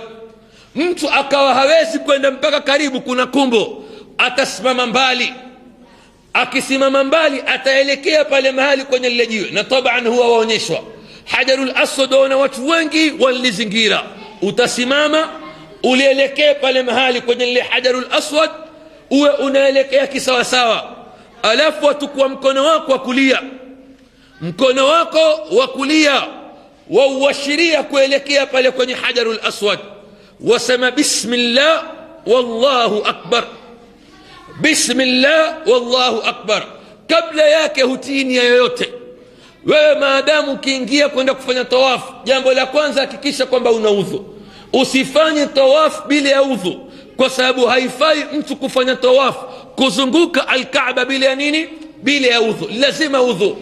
Mtu akawa hawezi kwenda mpaka karibu, kuna kumbo, atasimama mbali. Akisimama mbali ataelekea pale mahali kwenye lile jiwe, na taban huwa waonyeshwa Hajarul Aswad, wana watu wengi walizingira. Utasimama ulielekea pale mahali kwenye lile Hajarul Aswad, uwe unaelekea kisawasawa, alafu watukua mkono wako wa kulia, mkono wako wa kulia wauashiria kuelekea pale kwenye Hajarul Aswad, wasema bismillah wallahu akbar, bismillah wallahu akbar. Kabla yake hutini ya yoyote. Wewe maadamu ukiingia kwenda kufanya tawafu, jambo la kwanza hakikisha kwamba una udhu. Usifanye tawafu bila ya udhu, kwa sababu haifai mtu kufanya tawafu kuzunguka al-Kaaba bila ya nini? Bila ya udhu. Lazima udhu.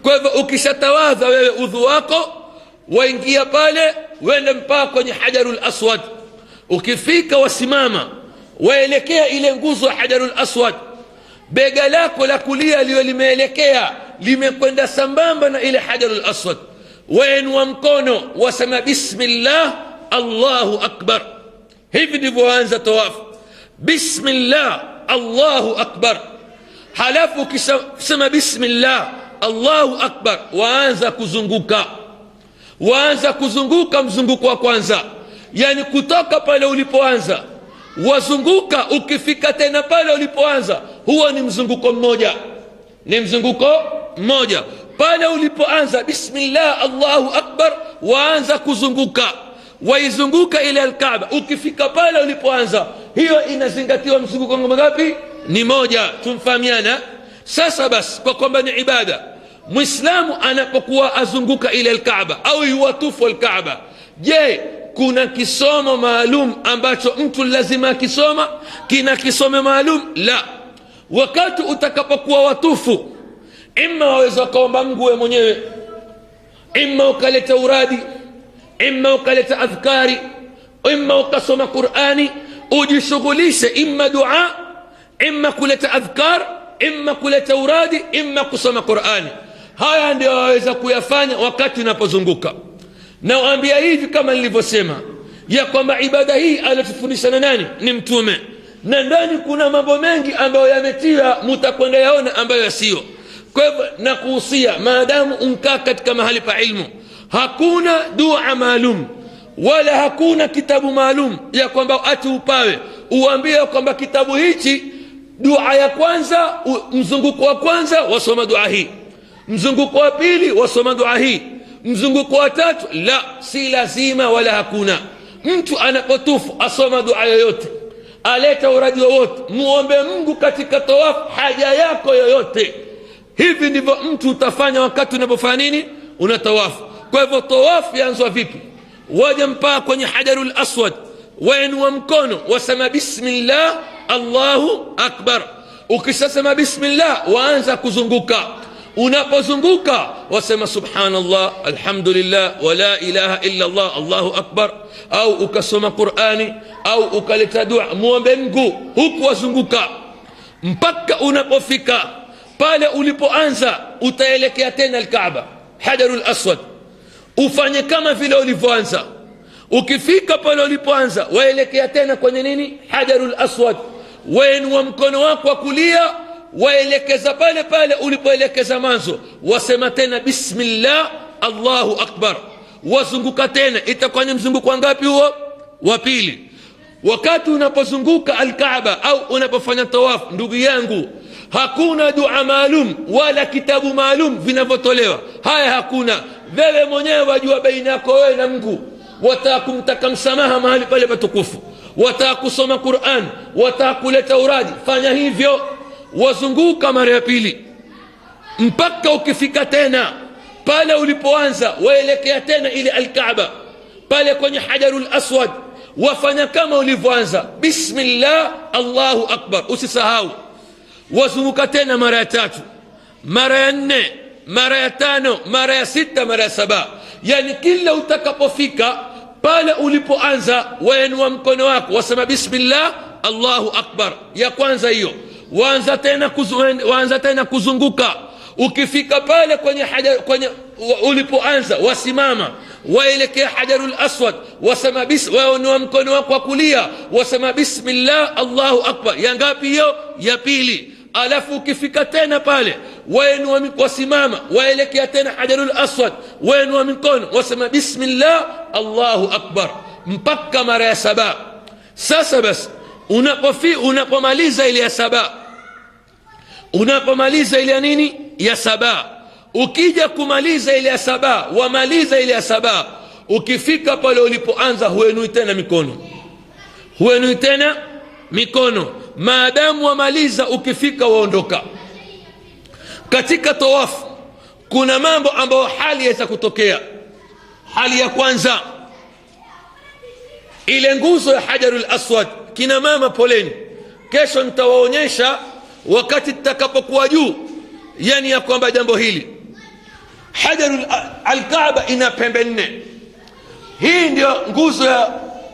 Kwa hivyo ukishatawadha wewe udhu wako, waingia pale, wende mpaka kwenye Hajarul Aswad. Ukifika wasimama, waelekea ile nguzo ya Hajarul Aswad. Bega lako la kulia liwe limeelekea, limekwenda sambamba na ile Hajarul Aswad. Wainua mkono, wasema bismillah Allahu akbar. Hivi ndivyo waanza tawafu. Bismillah Allahu akbar. Halafu ukisema bismillah Allahu akbar, waanza kuzunguka. Waanza kuzunguka mzunguko wa kwanza, yani kutoka pale ulipoanza wazunguka. Ukifika tena pale ulipoanza huwa ni mzunguko mmoja, ni mzunguko mmoja. Pale ulipoanza bismillah Allahu akbar, waanza kuzunguka, waizunguka ile Alkaaba. Ukifika pale ulipoanza, hiyo inazingatiwa mzunguko ngapi? Ni moja. Tumfahamiana? Sasa basi, kwa kwamba ni ibada, Muislamu anapokuwa azunguka ile Alkaaba au yuwatufu Alkaaba, je, kuna kisomo maalum ambacho mtu lazima akisoma? Kina kisomo maalum? La. Wakati utakapokuwa watufu, imma waweza ukaomba Mungu wewe mwenyewe, imma ukaleta uradi, imma ukaleta adhkari, imma ukasoma Qur'ani, ujishughulishe imma dua, imma kuleta adhkar, imma kuleta uradi, imma kusoma Qur'ani. Haya ndio waweza kuyafanya wakati unapozunguka. Na waambia hivi kama nilivyosema, ya kwamba ibada hii alitufundisha nani? Ni Mtume. Na ndani kuna mambo mengi ambayo yametia, mutakwenda yaona ambayo yasiyo. Kwa hivyo nakuhusia, maadamu unkaa katika mahali pa ilmu, hakuna dua maalum wala hakuna kitabu maalum ya kwamba ati upawe uambie kwamba kitabu hichi dua ya kwanza, mzunguko wa kwanza wasoma dua hii, mzunguko wa pili wasoma dua hii, mzunguko wa tatu. La, si lazima wala hakuna. Mtu anapotufu asoma dua yoyote, aleta uradi wowote, muombe Mungu katika tawafu haja yako yoyote. Hivi ndivyo mtu utafanya wakati unapofanya nini? Unatawafu. Kwa hivyo tawafu yaanzwa vipi? Waja mpaka kwenye Hajarul Aswad, wainua mkono, wasema bismillah Allahu akbar. Ukishasema bismillah, waanza kuzunguka. Unapozunguka wasema subhanallah, alhamdulillah, wa la ilaha illa Allah, Allahu akbar. Au ukasoma Qur'ani au ukaleta dua, muombe Mungu huku wazunguka mpaka unapofika pale ulipoanza. Utaelekea tena Alkaaba, Hajarul Aswad, ufanye kama vile ulivyoanza. Ukifika pale ulipoanza, waelekea tena kwenye nini? Hajarul Aswad. Wainua mkono wako wa kulia, waelekeza pale pale ulipoelekeza mwanzo, wasema tena bismillah Allahu akbar, wazunguka tena. Itakuwa ni mzunguko wangapi huo? Wa pili. Wakati unapozunguka Alkaaba au unapofanya tawafu, ndugu yangu, hakuna dua maalum wala kitabu maalum vinavyotolewa. Haya hakuna. Wewe mwenyewe wajua baina yako wewe na Mungu. Wataka kumtaka msamaha mahali pale patukufu, wataka kusoma Qur'an, wataka kuleta uradi, fanya hivyo. Wazunguka mara ya pili mpaka ukifika tena pale ulipoanza, waelekea tena ile Alkaaba, pale kwenye Hajarul Aswad, wafanya kama ulivyoanza, bismillah Allahu akbar, usisahau. Wazunguka tena mara ya tatu, mara ya nne, mara ya tano, mara ya sita, mara ya saba. Yani kila utakapofika pale ulipoanza, wainua mkono wako, wasema bismillah Allahu akbar. Ya kwanza hiyo. Waanza tena kuzunguka. Ukifika pale kwenye ulipoanza, wasimama, waelekea Hajarul Aswad, wasema wainua mkono wako wa kulia, wasema bismillah Allahu akbar. Ya ngapi hiyo? Ya pili. Alafu ukifika tena pale, wasimama, waelekea tena Hajarul Aswad, wainua mikono, wasema bismillah Allahu akbar, mpaka mara ya saba. Sasa basi, unapomaliza ile ya saba, unapomaliza ile ya nini? Ya saba. Ukija kumaliza ile ya saba, wamaliza ile ya saba, ukifika pale ulipoanza, huenui tena mikono, huenui tena mikono. Maadamu wamaliza, ukifika waondoka. Katika tawafu kuna mambo ambayo hali yaweza kutokea. Hali ya kwanza, ile nguzo ya Hajarul Aswad. Kina mama poleni, kesho nitawaonyesha wakati tutakapokuwa juu, yani ya kwamba jambo hili, Hajarul Alkaaba ina pembe nne. Hii ndio nguzo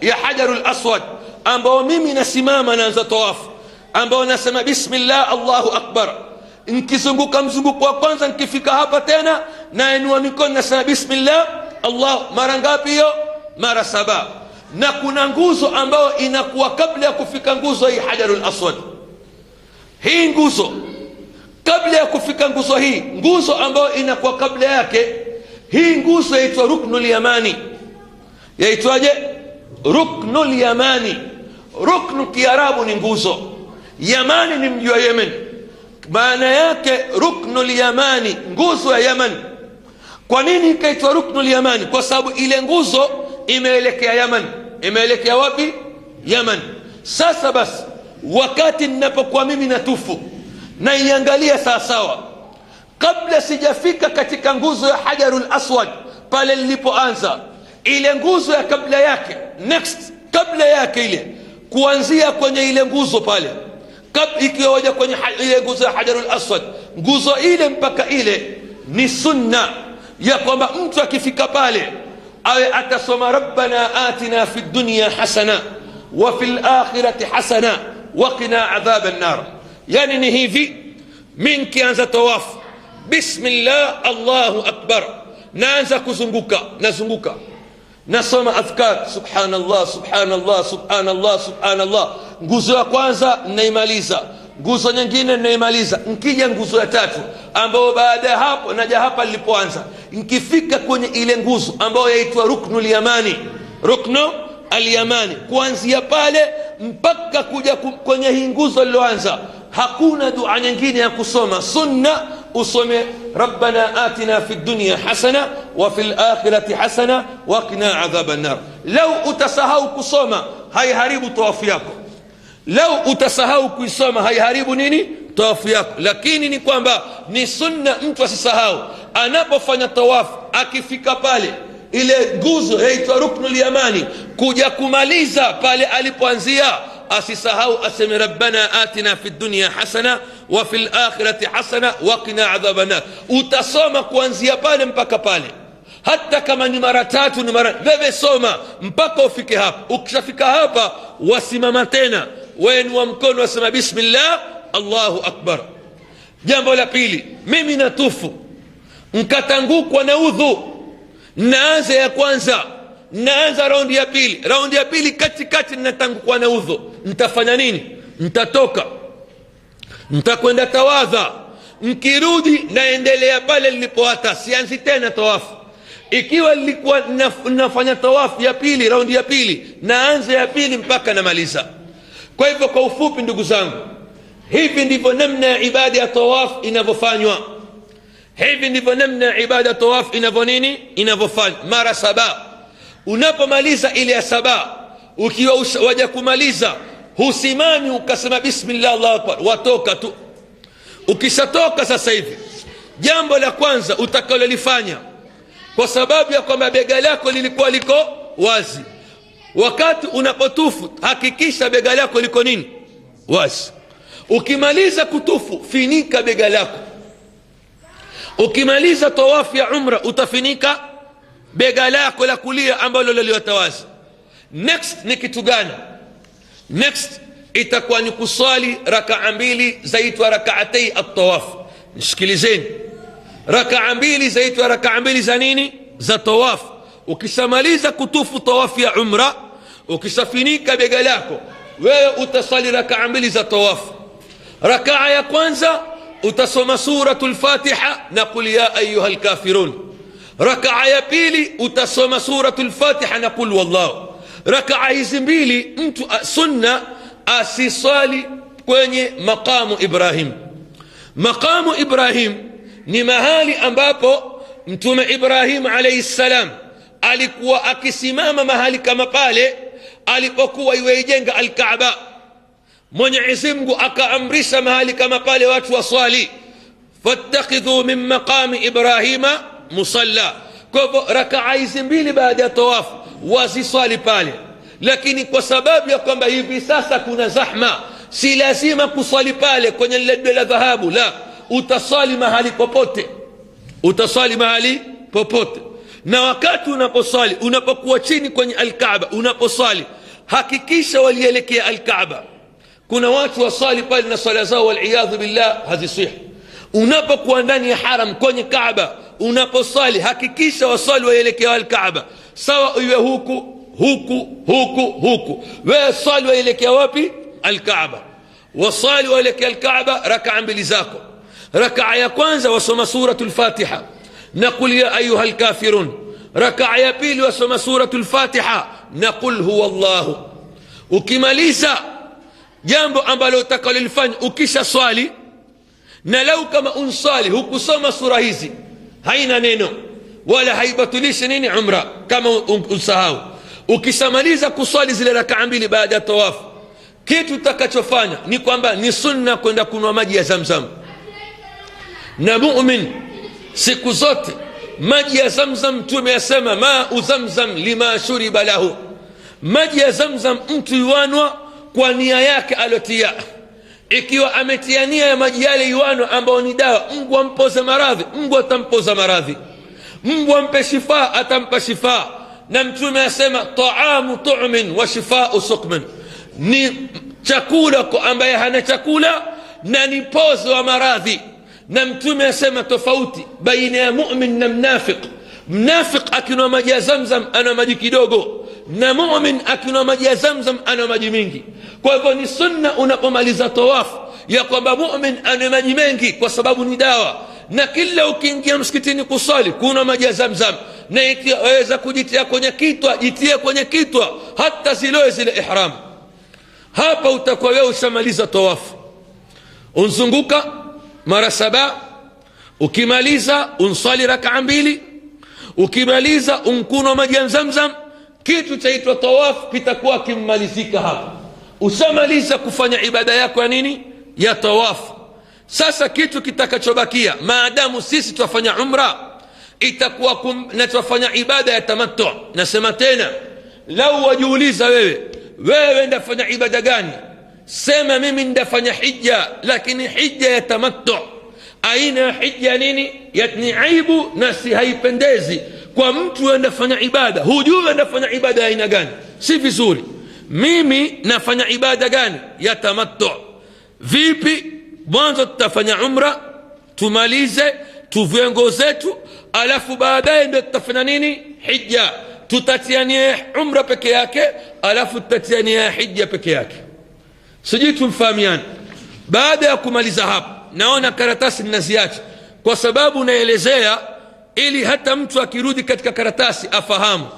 ya Hajarul Aswad, ambao mimi nasimama naanza tawafu, ambao nasema bismillah Allahu akbar. Nikizunguka mzunguko wa kwanza, nikifika hapa tena nainua mikono, nasema bismillah Allah. Mara ngapi hiyo? Mara saba. Na kuna nguzo ambayo inakuwa kabla ya kufika nguzo hii Hajarul Aswad. Hii nguzo kabla ya kufika nguzo hii, nguzo ambayo inakuwa kabla yake, hii nguzo yaitwa Ruknul Yamani. Yaitwaje? Ruknul Yamani. Ruknu Kiarabu ni nguzo, Yamani ni mji wa Yemen. Maana yake ruknul yamani, nguzo ya Yaman. Kwa nini ikaitwa ruknul yamani? Kwa sababu ile nguzo imeelekea Yaman. Imeelekea wapi? Yaman. Sasa basi, wakati ninapokuwa mimi natufu na iangalia sawasawa, kabla sijafika katika nguzo ya Hajarul Aswad pale nilipoanza, ile nguzo ya kabla yake, next kabla yake ile, kuanzia kwenye ile nguzo pale, ikiwa waja kwenye ile nguzo ya Hajarul Aswad, nguzo ile mpaka ile ni sunna ya kwamba mtu akifika pale awe atasoma rabbana atina fid dunya hasana wa fil akhirati hasana wa qina adhaban nar. Yani ni hivi, mimi kianza tawafu, bismillah Allahu akbar, naanza kuzunguka, nazunguka, nasoma adhkar, subhanallah subhanallah subhanallah subhanallah. Nguzo ya kwanza naimaliza, nguzo nyingine naimaliza, nkija nguzo ya tatu ambayo baada ya hapo naja hapa nilipoanza, nkifika kwenye ile nguzo ambayo yaitwa ruknul yamani, ruknu al-yamani, kuanzia pale mpaka kuja kwenye hii nguzo liloanza, hakuna dua nyingine ya kusoma. Sunna usome rabbana atina fid dunya hasana wa fil akhirati hasana wa qina adhaban nar. Lau utasahau kusoma haiharibu tawafu yako, lau utasahau kuisoma haiharibu nini? Tawafu yako. Lakini ni kwamba ni sunna mtu asisahau anapofanya tawafu, akifika pale ile nguzo yaitwa ruknul yamani, kuja kumaliza pale alipoanzia, asisahau aseme rabbana atina fid dunya hasana wa fil akhirati hasana wa qina adhaban nar. Utasoma kuanzia pale mpaka pale, hata kama ni mara tatu ni mara, wewe soma mpaka ufike hapa. Ukishafika hapa wasimama tena, wainua mkono, wasema bismillah Allahu akbar. Jambo la pili, mimi natufu nkatangukwa na udhu, naanza ya kwanza, naanza raundi ya pili, raundi ya pili katikati natangukwa na udhu, nitafanya nini? Nitatoka, nitakwenda tawadha, nkirudi naendelea pale nilipoata, sianzi tena tawafu. Ikiwa nilikuwa nafanya tawafu ya pili, raundi ya pili, naanza ya pili mpaka namaliza. Kwa hivyo kwa ufupi ndugu zangu, hivi ndivyo namna ya ibada ya tawafu inavyofanywa. Hivi ndivyo namna ya ibada ya tawafu inavyofanywa. Mara 7. Unapomaliza ile ya 7, ukiwa waja kumaliza, husimami ukasema bismillah Allahu akbar, watoka tu. Ukishatoka sasa hivi, jambo la kwanza utakalolifanya, kwa sababu ya kwamba bega lako lilikuwa liko wazi, wakati unapotufu hakikisha bega lako liko nini? Wazi. Ukimaliza kutufu, finika bega lako. Ukimaliza tawafu ya umra, utafinika bega lako la kulia ambalo liliota wazi. Next ni kitu gani? Next itakuwa ni kusali rakaa 2 zaitwa rak'atay at-tawaf. Nisikilizeni, rakaa 2 zaitwa rakaa 2 za nini? Za tawaf. Ukishamaliza kutufu tawafu ya umra, ukishafinika bega lako, wewe utasali rakaa 2 za tawaf. Rakaa ya kwanza utasoma suratul Fatiha na qul ya ayyuhal kafirun. Rakaa ya pili utasoma suratul Fatiha na qul wallahu. Rakaa hizi mbili mtu sunna asisali kwenye maqamu Ibrahim. Maqamu Ibrahim ni mahali ambapo Mtume Ibrahim alayhi salam alikuwa akisimama mahali kama pale alipokuwa iweijenga al-Kaaba. Mwenyezi Mungu akaamrisha mahali kama pale watu waswali, fattakhidhu min maqami Ibrahima musalla. Kwa hivyo rakaa hizi mbili baada ya tawafu wasiswali pale, lakini kwa sababu ya kwamba hivi sasa kuna zahma, si lazima kuswali pale kwenye lile la dhahabu, la, utaswali mahali popote, utaswali mahali popote. Na wakati unaposwali, unapokuwa chini kwenye al-Kaaba, unaposwali hakikisha walielekea al-Kaaba. Kuna watu waswali pale na swala zao waliyadhu billah hazisihi. Unapokuwa ndani ya haram kwenye Kaaba, unaposwali hakikisha waswali waelekea al-Kaaba, sawa iwe huku huku huku huku. Wewe swali waelekea wapi? Al-Kaaba. Waswali waelekea al-Kaaba rakaa 2 zako. Rakaa ya kwanza wasoma suratul Fatiha na qul ya ayyuhal kafirun. Rakaa ya pili wasoma suratul Fatiha na qul huwallahu. Ukimaliza jambo ambalo utakalolifanya ukisha swali, na lau kama unswali hukusoma sura hizi haina neno wala haibatulishi nini umra. Kama usahau ukishamaliza kuswali zile rakaa mbili baada ya tawafu, kitu utakachofanya ni kwamba ni sunna kwenda kunwa maji ya Zamzam. Na mu'min siku zote maji ya Zamzam, Mtume asema ma'u Zamzam lima shuriba lahu, maji ya Zamzam mtu yuanwa kwa nia yake alotia. Ikiwa ametia nia ya maji yale yuanwa ambao ni dawa, Mungu ampoze maradhi, Mungu atampoza maradhi. Mungu ampe shifa, atampa shifa. Na Mtume asema ta'amu tu'min wa shifa'u suqmin, ni chakula kwa ambaye hana chakula na ni pozo wa maradhi. Na Mtume asema tofauti baina ya mu'min na mnafiq. Mnafiq akinwa maji ya Zamzam ana maji kidogo, na mu'min akinwa maji ya Zamzam ana maji mingi. Kwa hivyo ni sunna unapomaliza tawafu ya kwamba mu'min ana maji mengi kwa sababu ni dawa, na kila ukiingia msikitini kusali kuna maji ya Zamzam. Na ikiweza kujitia kwenye kitwa, jitie kwenye kitwa, hata ziloe zile ihram. Hapa utakuwa wewe ushamaliza tawafu, unzunguka mara 7. Ukimaliza unsali rakaa 2. Ukimaliza unkunywa maji ya Zamzam. Kitu chaitwa tawafu kitakuwa kimmalizika hapa. Ushamaliza kufanya ibada yako ya nini? Ya tawafu. Sasa kitu kitakachobakia, maadamu sisi tuwafanya umra, itakuwa na tuwafanya ibada ya tamattu. Nasema tena, lau wajiuliza wewe ndafanya ibada gani? Sema mimi ndafanya hija, lakini hija ya tamattu. Aina ya hija nini? Ni aibu na si haipendezi kwa mtu ndafanya ibada hujui ndafanya ibada ya aina gani, si vizuri. Mimi nafanya ibada gani? Ya tamattu. Vipi? Mwanzo tutafanya umra, tumalize, tuvue nguo zetu, alafu baadaye ndio tutafanya nini? Hija. Tutatiania umra peke yake, alafu tutatiania hija peke yake. Sijui tumfahamiana. Baada ya kumaliza hapo, naona karatasi ninaziacha kwa sababu naelezea ili hata mtu akirudi katika karatasi afahamu,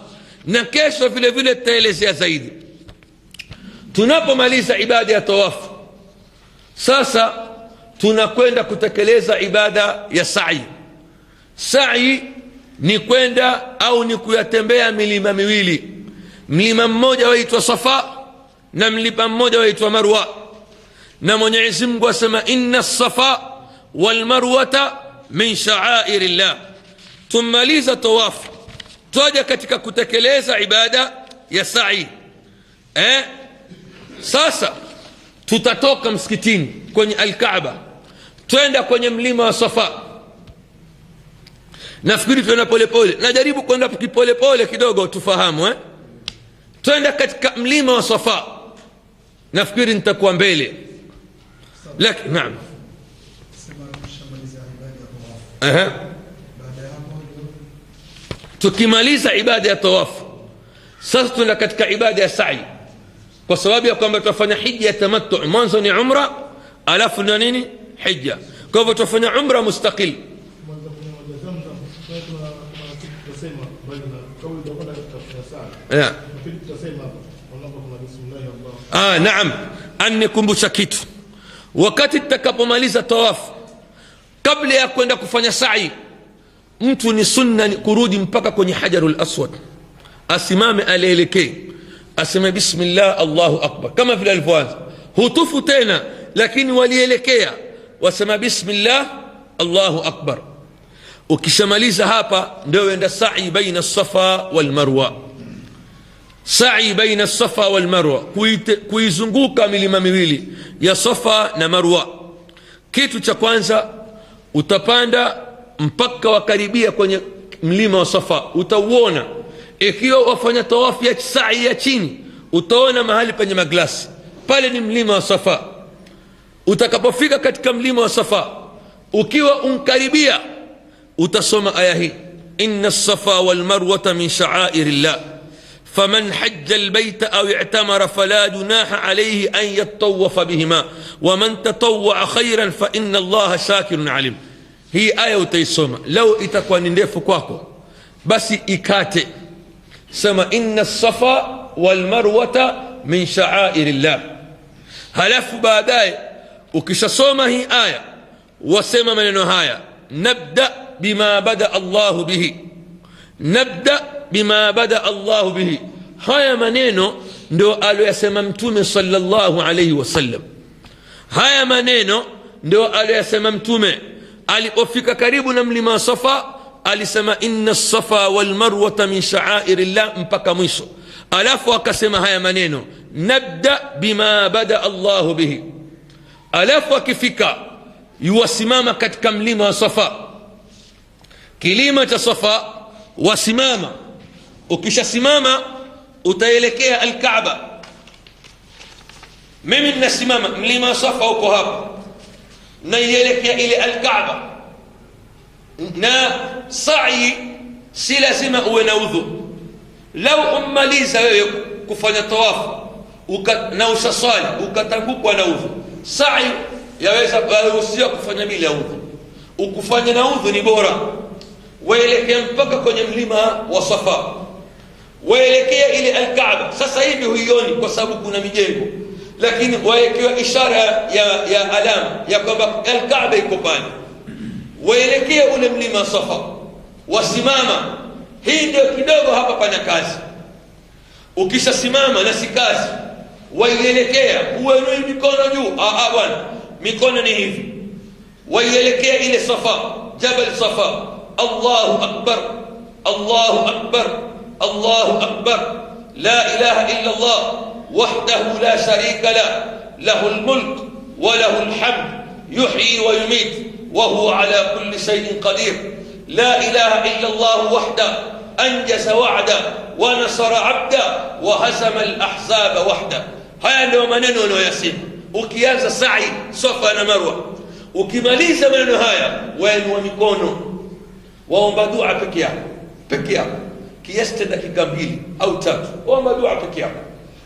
na kesho vile vile tutaelezea zaidi. Tunapomaliza ibada ya tawafu, sasa tunakwenda kutekeleza ibada ya sa'i. Sa'i ni kwenda au ni kuyatembea milima miwili. Mlima mmoja waitwa Safa na mlima mmoja waitwa Marwa. Na Mwenyezi Mungu asema inna Safa wal Marwata min sha'airillah. Tumaliza tawafu, twaja katika kutekeleza ibada ya sa'i. Sasa tutatoka msikitini kwenye Al-Kaaba, twenda kwenye mlima wa Safa. Nafikiri twenda pole pole, najaribu kwenda pole pole kidogo tufahamu. Twenda katika mlima wa Safa, nafikiri nitakuwa mbele. Lakini naam, tukimaliza ibada ya tawafu, sasa tuna katika ibada ya sa'i, kwa sababu ya kwamba tutafanya hija ya tamattu. Mwanzo ni umra, alafu na nini? Hija. Kwa hivyo tutafanya umra mustaqil. Naam, anikumbusha kitu. Wakati tutakapomaliza tawafu, kabla ya kwenda kufanya sa'i, mtu ni sunna kurudi mpaka kwenye Hajarul Aswad, asimame alielekee, aseme bismillah Allahu akbar kama vile alivyoanza. Hutufu tena, lakini walielekea wasema bismillah Allahu akbar. Ukishamaliza hapa ndio uenda sa'i baina Safa wal Marwa. Sa'i baina Safa wal Marwa, kuizunguka milima miwili ya Safa na Marwa. Kitu cha kwanza, utapanda mpaka wakaribia kwenye mlima wa Safa, utauona. Ikiwa wafanya tawafu ya sa'i ya chini, utaona mahali penye maglasi, pale ni mlima wa Safa. Utakapofika katika mlima wa Safa, ukiwa unkaribia, utasoma aya hii, inna as-safa wal marwata min sha'airillah faman hajja albayta aw i'tamara fala junaha alayhi an yatawafa bihima waman tatawwa khayran fa inna allaha shakirun alim. Hii aya utaisoma. Lau itakuwa ni ndefu kwako, basi ikate, sema inna as-safa wal marwata min sha'airillah. halafu baadaye ukishasoma hii aya wasema maneno haya, nabda bima bada Allahu bihi, nabda bima bada Allahu bihi. Haya maneno ndio aliyosema Mtume sallallahu alayhi wasallam. Haya maneno ndio aliyosema Mtume alipofika karibu na mlima Safa, alisema inna safa wal marwata min sha'airillah mpaka mwisho. Alafu akasema haya maneno, nabda bima bada Allahu bihi. Alafu akifika yuwasimama katika mlima wa Safa, kilima cha Safa wasimama. Ukishasimama utaelekea al-Kaaba. Mimi ninasimama, mlima wa Safa uko hapa, naielekea ile al-Kaaba. Na sa'i si lazima uwe na udhu. Lau ummaliza wewe kufanya tawafu na usasali ukatangukwa na udhu, sa'i yaweza kuruhusiwa kufanya bila udhu. Ukufanya na udhu ni bora. Waelekea mpaka kwenye mlima wa Safa, waelekea ile al-Kaaba. Sasa hivi huioni kwa sababu kuna mijengo, lakini waekewa ishara ya alama ya kwamba al-Kaaba iko pale. Waelekea ule mlima wa Safa, wasimama. Hii ndio kidogo hapa pana kazi. Ukishasimama na si kazi, waielekea, uinue mikono juu. Bwana, mikono ni hivi. Waielekea ile Safa, Jabal Safa. Allahu akbar, Allahu akbar, Allahu akbar. La ilaha illa Allah wahdahu la sharika la, lahul mulk wa lahul hamd, yuhyi wa yumit wa huwa ala kulli shay'in qadir. لا إله إلا الله وحده أنجز وعده ونصر عبده وهزم الأحزاب وحده. haya ndio maneno unayosema ukianza sa'i Safa na Marwa. Ukimaliza maneno haya wainua mikono, waomba dua peke yako kiasi dakika 2 au 3. Waomba dua peke yako,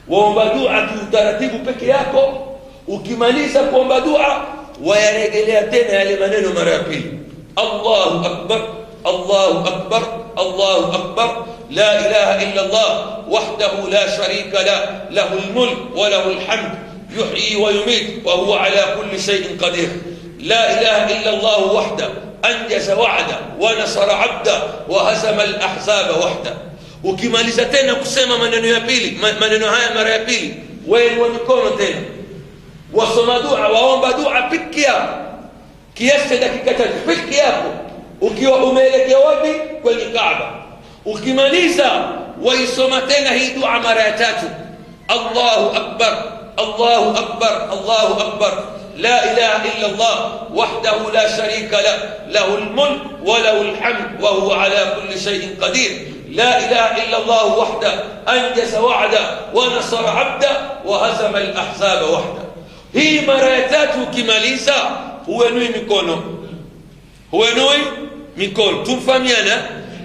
waomba dua kiutaratibu peke yako. Ukimaliza kuomba dua wayarejelea tena yale maneno mara ya pili, الله أكبر الله أكبر الله أكبر لا إله إلا الله وحده لا شريك له له الملك وله الحمد يحيي ويميت وهو على كل شيء قدير. لا إله إلا الله وحده أنجز وعده ونصر عبده وهزم الأحزاب وحده. ukimaliza tena kusema maneno ya pili, maneno haya mara ya pili, wainua mikono tena, wasoma dua, waomba dua peke yako kiasi dakika 3 peke yako, ukiwa umeelekea wapi? Kwenye Kaaba. Ukimaliza waisoma tena hii dua mara ya 3, Allahu akbar Allahu akbar Allahu akbar la ilaha illa Allah wahdahu la sharika la, lahul mulk wa lahul hamd wa huwa ala kulli shay'in qadir. لا إله إلا الله وحده أنجز وعده ونصر عبده وهزم الأحزاب وحده. هي mara ya 3 ukimaliza huenui mikono, huenui mikono. Tumfahamiana?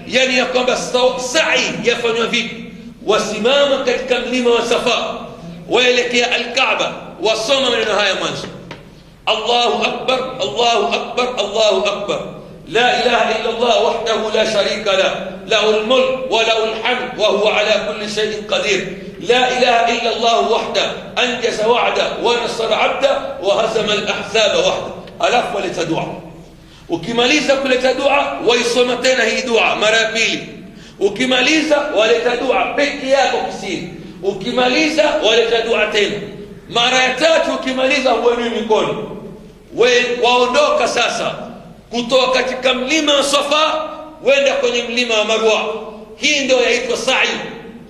Yani ya kwamba sa'i yafanywa vipi? Wasimama katika mlima wa Safa, waelekea al-Kaaba, wasoma maneno haya mwanzo, Allahu akbar Allahu akbar Allahu akbar لا إله إلا الله وحده لا شريك له له الملك وله الحمد وهو على كل شيء قدير. لا إله إلا الله وحده أنجز وعده ونصر عبده وهزم الأحزاب وحده. alafu waleta dua. Ukimaliza kuleta dua waisoma tena hii dua mara ya pili. Ukimaliza waleta dua peke yako kisiri. Ukimaliza waleta dua tena mara ya 3. Ukimaliza huenui mikono, waondoka sasa kutoka katika mlima wa Safa wenda kwenye mlima wa Marwa. Hii ndio yaitwa sa'i.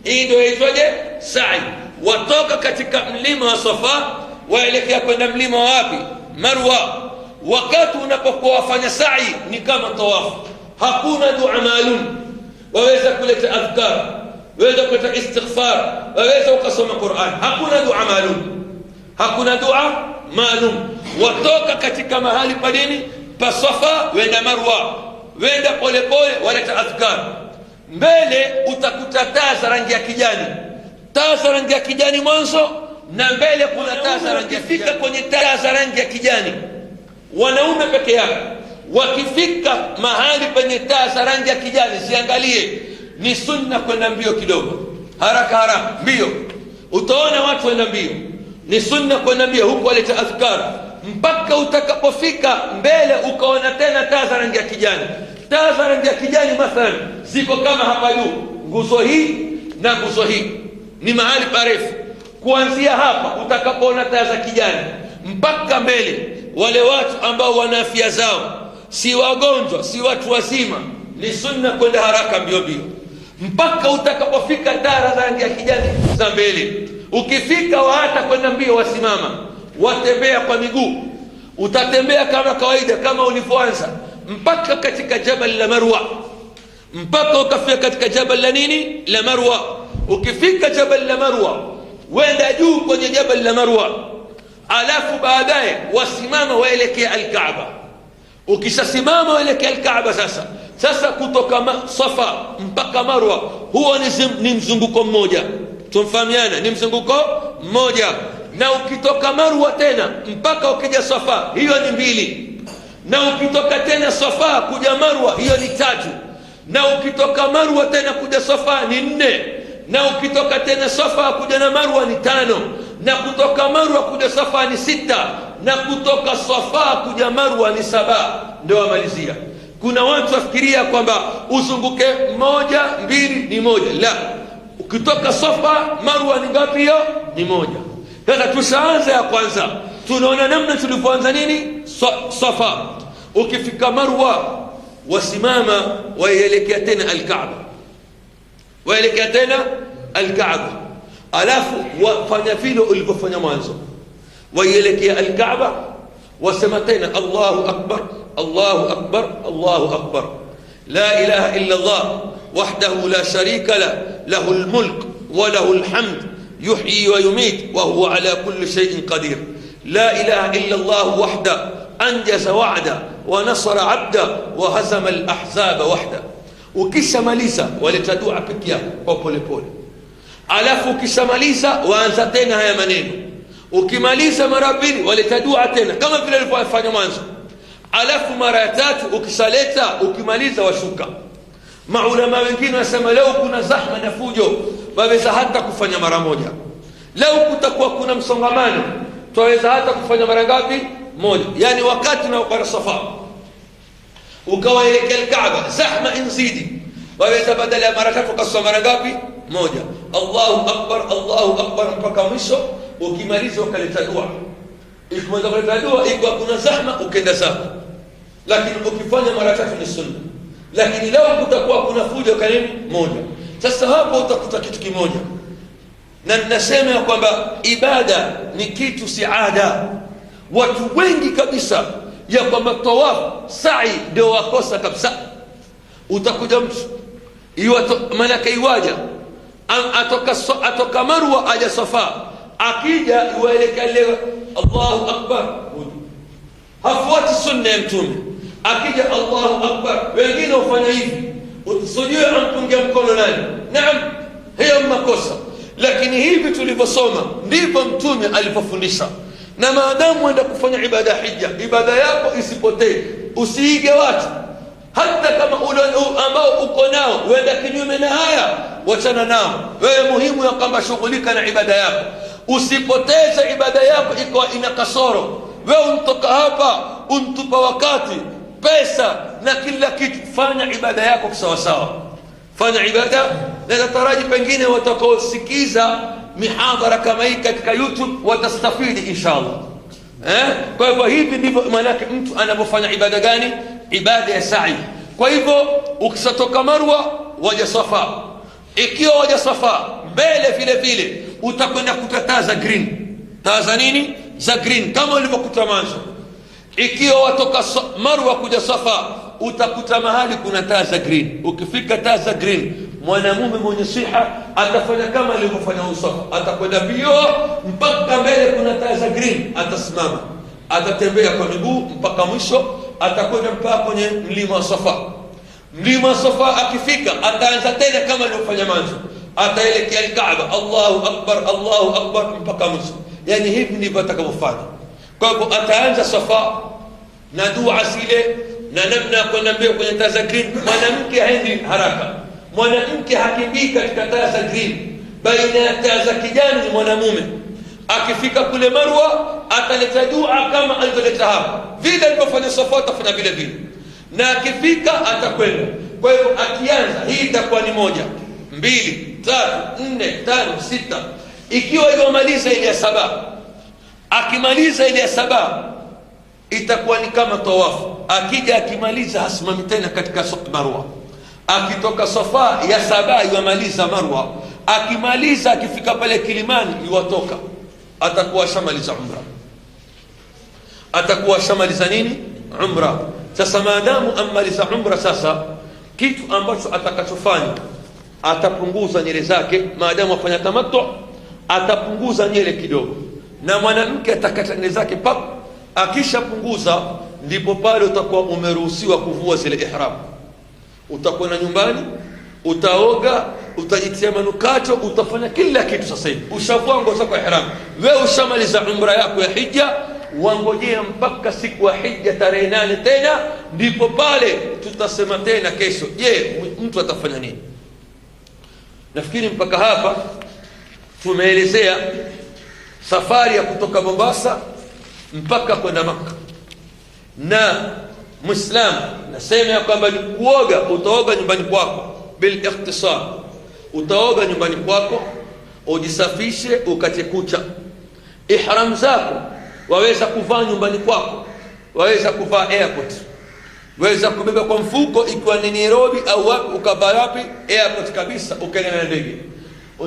Hii ndio yaitwaje? Sa'i. Watoka katika mlima wa Safa waelekea kwenda mlima wapi? Marwa. Wakati unapokuwa wafanya sa'i ni kama tawafu, hakuna dua maalum. Waweza kuleta adhkar, waweza kuleta istighfar, waweza ukasoma Qur'an. Hakuna dua maalum, hakuna dua maalum. Watoka katika mahali pa dini pa Safa wenda Marwa, wenda pole pole, waleta adhkar. Mbele utakuta taa za rangi ya kijani, taa za rangi ya kijani mwanzo, na mbele kuna taa za rangi. Wakifika kwenye taa za rangi ya kijani, wanaume peke yao wakifika mahali penye taa za rangi ya kijani, siangalie, ni sunna kwenda mbio kidogo, haraka haraka mbio. Utaona watu wenda mbio, ni sunna kwenda mbio huku waleta adhkar mpaka utakapofika mbele ukaona tena taa za rangi ya kijani. Taa za rangi ya kijani mathalan ziko kama hapa juu, nguzo hii na nguzo hii, ni mahali parefu. Kuanzia hapa utakapoona taa za kijani mpaka mbele, wale watu ambao wana afya zao, si wagonjwa, si watu wazima, ni sunna kwenda haraka mbio mbio mpaka utakapofika taa za rangi ya kijani za mbele. Ukifika hata kwenda mbio, wasimama, watembea kwa miguu, utatembea kama kawaida kama ulivyoanza mpaka katika jabal la Marwa, mpaka ukafika katika jabal la nini, la Marwa. Ukifika jabal la Marwa, wenda juu kwenye jabal la Marwa, alafu baadaye wasimama waelekea al-Kaaba. Ukishasimama waelekea al-Kaaba, sasa kutoka Safa mpaka Marwa huo ni mzunguko mmoja. Tumfahamiana, ni mzunguko mmoja. Na ukitoka Marwa tena mpaka ukija Safa, hiyo ni 2. Na ukitoka tena Safa kuja Marwa, hiyo ni 3. Na ukitoka Marwa tena kuja Safa ni 4. Na ukitoka tena Safa kuja na Marwa ni 5. Na kutoka Marwa kuja Safa ni 6. Na kutoka Safa kuja Marwa ni 7. Ndio wamalizia. Kuna watu wafikiria kwamba uzunguke 1, 2 ni 1. La, ukitoka Safa Marwa ni ngapi? Hiyo ni 1. Sasa tushaanza ya kwanza, tunaona namna tulivyoanza nini, Safa. Ukifika Marwa wasimama waelekea tena al-Kaaba, waelekea tena al-Kaaba, alafu wafanya vile ulivyofanya mwanzo, waelekea al-Kaaba, wasema tena Allahu akbar, Allahu akbar, Allahu akbar, la ilaha illa Allah wahdahu la sharika la, lahul mulk wa lahul hamd يحيي ويميت وهو على كل شيء قدير. لا إله إلا الله وحده أنجز وعده ونصر عبده وهزم الأحزاب وحده. ukishamaliza waleta dua pekee yako kwa pole pole, alafu ukishamaliza waanza tena haya maneno. Ukimaliza mara 2 waleta dua tena kama vile alivyofanya mwanzo, alafu mara ya 3 ukishaleta, ukimaliza washuka. Maulama wengine wasema leo kuna zahma na fujo, waweza hata kufanya mara 1. Leo kutakuwa kuna msongamano, twaweza hata kufanya mara ngapi? 1. Yani wakati na kwa Safa ukawaelekea al-Kaaba, zahma inzidi, waweza badala ya mara 3 kasoma mara ngapi? 1. Allahu akbar, Allahu akbar mpaka mwisho. Ukimaliza ukaleta dua, ikimaliza kuleta dua, iko kuna zahma ukenda zako. Lakini ukifanya mara 3 ni sunna. Lakini leo kutakuwa kuna fujo karibu 1. Sasa hapo utakuta kitu kimoja, na ninasema kwamba ibada ni kitu si ada. Watu wengi kabisa ya kwamba tawaf, sa'i ndio wakosa kabisa. Utakuja mtu manaka iwaja atoka Marwa aja Safa, akija yuelekea leo Allahu akbar, hafuati sunna ya Mtume. Akija Allahu akbar, wengine ufanya hivi, usijue ampungia mkono nani. Naam, hiyo makosa, lakini hivi tulivyosoma ndivyo Mtume alipofundisha. Na maadamu uenda kufanya ibada hija, ibada yako isipotee, usiige watu. Hata kama ambao uko nao uenda kinyume na haya, wachana nao. Wewe muhimu ya kwamba shughulika na ibada yako, usipoteze ibada yako iko ina kasoro. Wewe untoka hapa untupa wakati, pesa na kila kitu, fanya ibada yako sawa sawa. Fanya ibada, na nataraji pengine watakaosikiza mihadhara kama hii katika YouTube watastafidi inshallah. Kwa hivyo hivi ndivyo maana mtu anapofanya ibada gani? Ibada ya sa'i. Kwa hivyo ukisatoka Marwa waja Safa, ikiwa waja Safa mbele vile vile utakwenda kutataza green. Taza nini? Za green kama ulivyokuta mwanzo. Ikiwa watoka Marwa kuja Safa utakuta mahali kuna taa za green. Ukifika taa za green, mwanamume mwenye siha atafanya kama alivyofanya Safa, atakwenda mbio mpaka mbele kuna taa za green, atasimama, atatembea kwa miguu mpaka mwisho, atakwenda mpaka kwenye mlima wa Safa. Mlima wa Safa akifika ataanza tena kama alivyofanya mwanzo, ataelekea al-Kaaba, Allahu akbar, Allahu akbar mpaka mwisho. Yani hivi ndivyo atakavyofanya. Kwa hivyo ataanza Safa na dua zile na namna kwenda mbele kwenye taa za green. Mwanamke haendi haraka, mwanamke hakimbii katika taa za green. Baina ya taa za kijani ni mwanamume, Akifika kule Marwa ataleta dua kama alivyoleta hapa, vile alivyofanya Safa atafanya vile vile, na akifika atakwenda. Kwa hivyo akianza hii itakuwa ni 1 2 3 4 5 6. Ikiwa iliyomaliza ile ya 7, akimaliza ile ya 7 itakuwa ni kama tawafu. Akija akimaliza hasimami tena katika Marwa. Akitoka Safa ya 7 yamaliza Marwa, akimaliza akifika pale Kilimani yuwatoka, atakuwa shamaliza umra, atakuwa shamaliza nini? Umra. Sasa maadamu amaliza umra, sasa kitu ambacho atakachofanya atapunguza nywele zake. Maadamu afanya tamattu, atapunguza nywele kidogo, na mwanamke atakata nywele zake pap. Akishapunguza ndipo pale utakuwa umeruhusiwa kuvua zile ihram. Utakwenda nyumbani, utaoga, utajitia manukato, utafanya kila kitu. Sasa hivi ushavua nguo zako ihram, wewe ushamaliza umra yako ya hija. Wangojea mpaka siku ya hija tarehe 8 tena, ndipo pale tutasema tena kesho, je, mtu atafanya nini? Nafikiri mpaka hapa tumeelezea safari ya kutoka Mombasa mpaka kwenda Makka. Na Muislamu nasema ya kwamba ni kuoga, utaoga nyumbani kwako bil ikhtisar. Utaoga nyumbani kwako, ujisafishe, ukate kucha. Ihram zako waweza kuvaa nyumbani kwako, waweza kuvaa airport, waweza kubeba kwa mfuko ikiwa ni Nairobi au wapi, ukavaa wapi airport kabisa, ukaenda na ndege.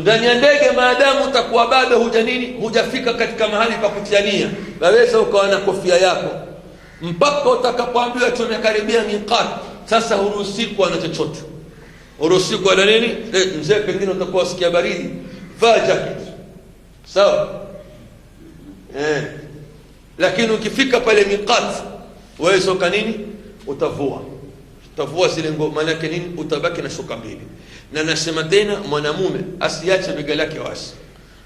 Ndani ya ndege maadamu utakuwa bado hujafika katika mahali pa kutiania, waweza ukawa na kofia yako mpaka utakapoambiwa tumekaribia miqat. Sasa huruhusi kuwa na chochote, huruhusi kuwa na nini? Mzee pengine utakuwa usikia baridi, vaa jacket, sawa? Lakini ukifika pale miqat, waweza ukanini? Utavua zile nguo. Maana yake nini? Utabaki na shuka mbili. Na nasema tena, mwanamume asiache bega lake wazi,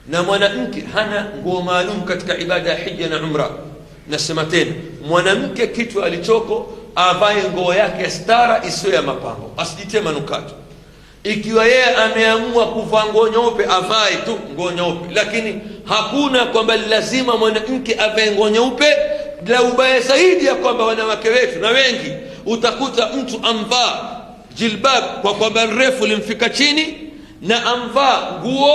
na mwanamke hana nguo maalum katika ibada ya hija na umra. Nasema tena, mwanamke kitu alichoko avae nguo yake ya stara isiyo ya mapambo, asijitie manukato. Ikiwa yeye ameamua kuvaa nguo nyeupe, avae tu nguo nyeupe, lakini hakuna kwamba lazima mwanamke avae nguo nyeupe. La ubaya zaidi ya kwamba wanawake wetu na wengi utakuta mtu amvaa jilbab kwa kwamba refu limfika chini, na amvaa nguo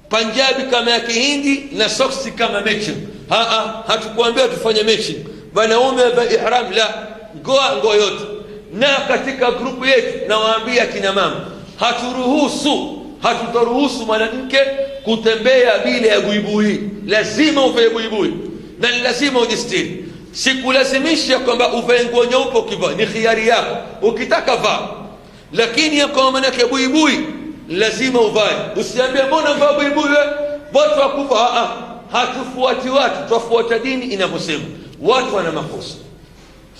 Punjabi kama ya Kihindi na soksi kama matching. Hatukuambia tufanye matching. Wanaume wa ihram la, nguo yote. Na katika grupu yetu nawaambia kina mama, hatutaruhusu mwanamke kutembea bila ya buibui. Lazima uvae buibui na lazima ujistiri. Sikulazimisha kwamba uvae nguo nyeupe ukivaa, ni khiari yako, ukitaka vaa. Lakini ya kwa maana yake buibui lazima uvae. Usiambie mbona vaa buibui watu wakuvaa. Hatufuati watu, tufuata dini inavyosema. Watu wana makosa.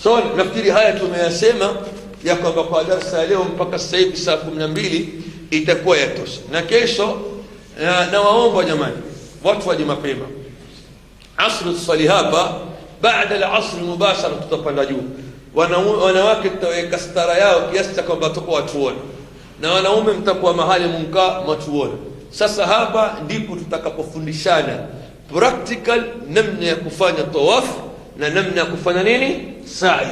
So nafikiri haya tumeyasema ya kwamba kwa darasa leo mpaka sasa hivi saa 12 itakuwa yatosha. Na kesho na waomba jamani watu waje mapema. Asr tusali hapa, baada al-asr mubashara tutapanda juu. Wanawake tutaweka stara yao kiasi cha kwamba tutakuwa watuona, na wanaume mtakuwa mahali mkaa mtuona. Sasa hapa ndipo tutakapofundishana practical namna ya kufanya tawafu na namna ya kufanya nini? Sa'i.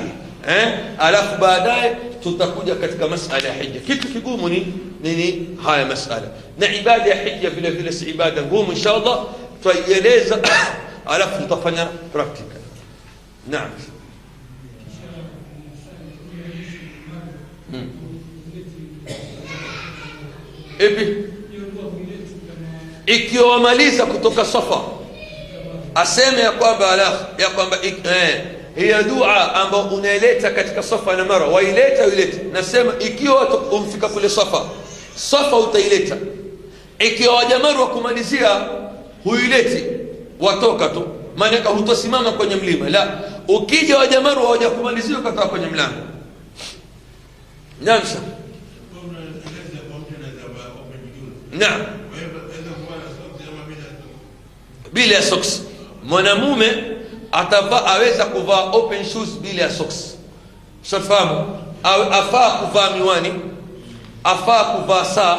Alafu baadaye tutakuja katika masala ya hija. Kitu kigumu ni nini? Haya masala. Na ibada ya hija vile vile si ibada ngumu, inshallah tutaieleza alafu tutafanya practical. Naam. Ipi? Ikiwa wamaliza kutoka Safa, aseme ya kwamba hiya dua ambayo unaileta katika Safa na Marwa, waileta. Nasema ikiwa umfika kule Safa utaileta. Ikiwa waja Marwa kumalizia huileti, watoka tu, maana hutosimama kwenye mlima. La, ukija waja Marwa waja kumalizia ukatoka kwenye mlango. Naam. Naam. Bila socks. Mwanamume aweza kuvaa open shoes bila socks. Shafahamu? Afaa kuvaa miwani, afaa kuvaa saa,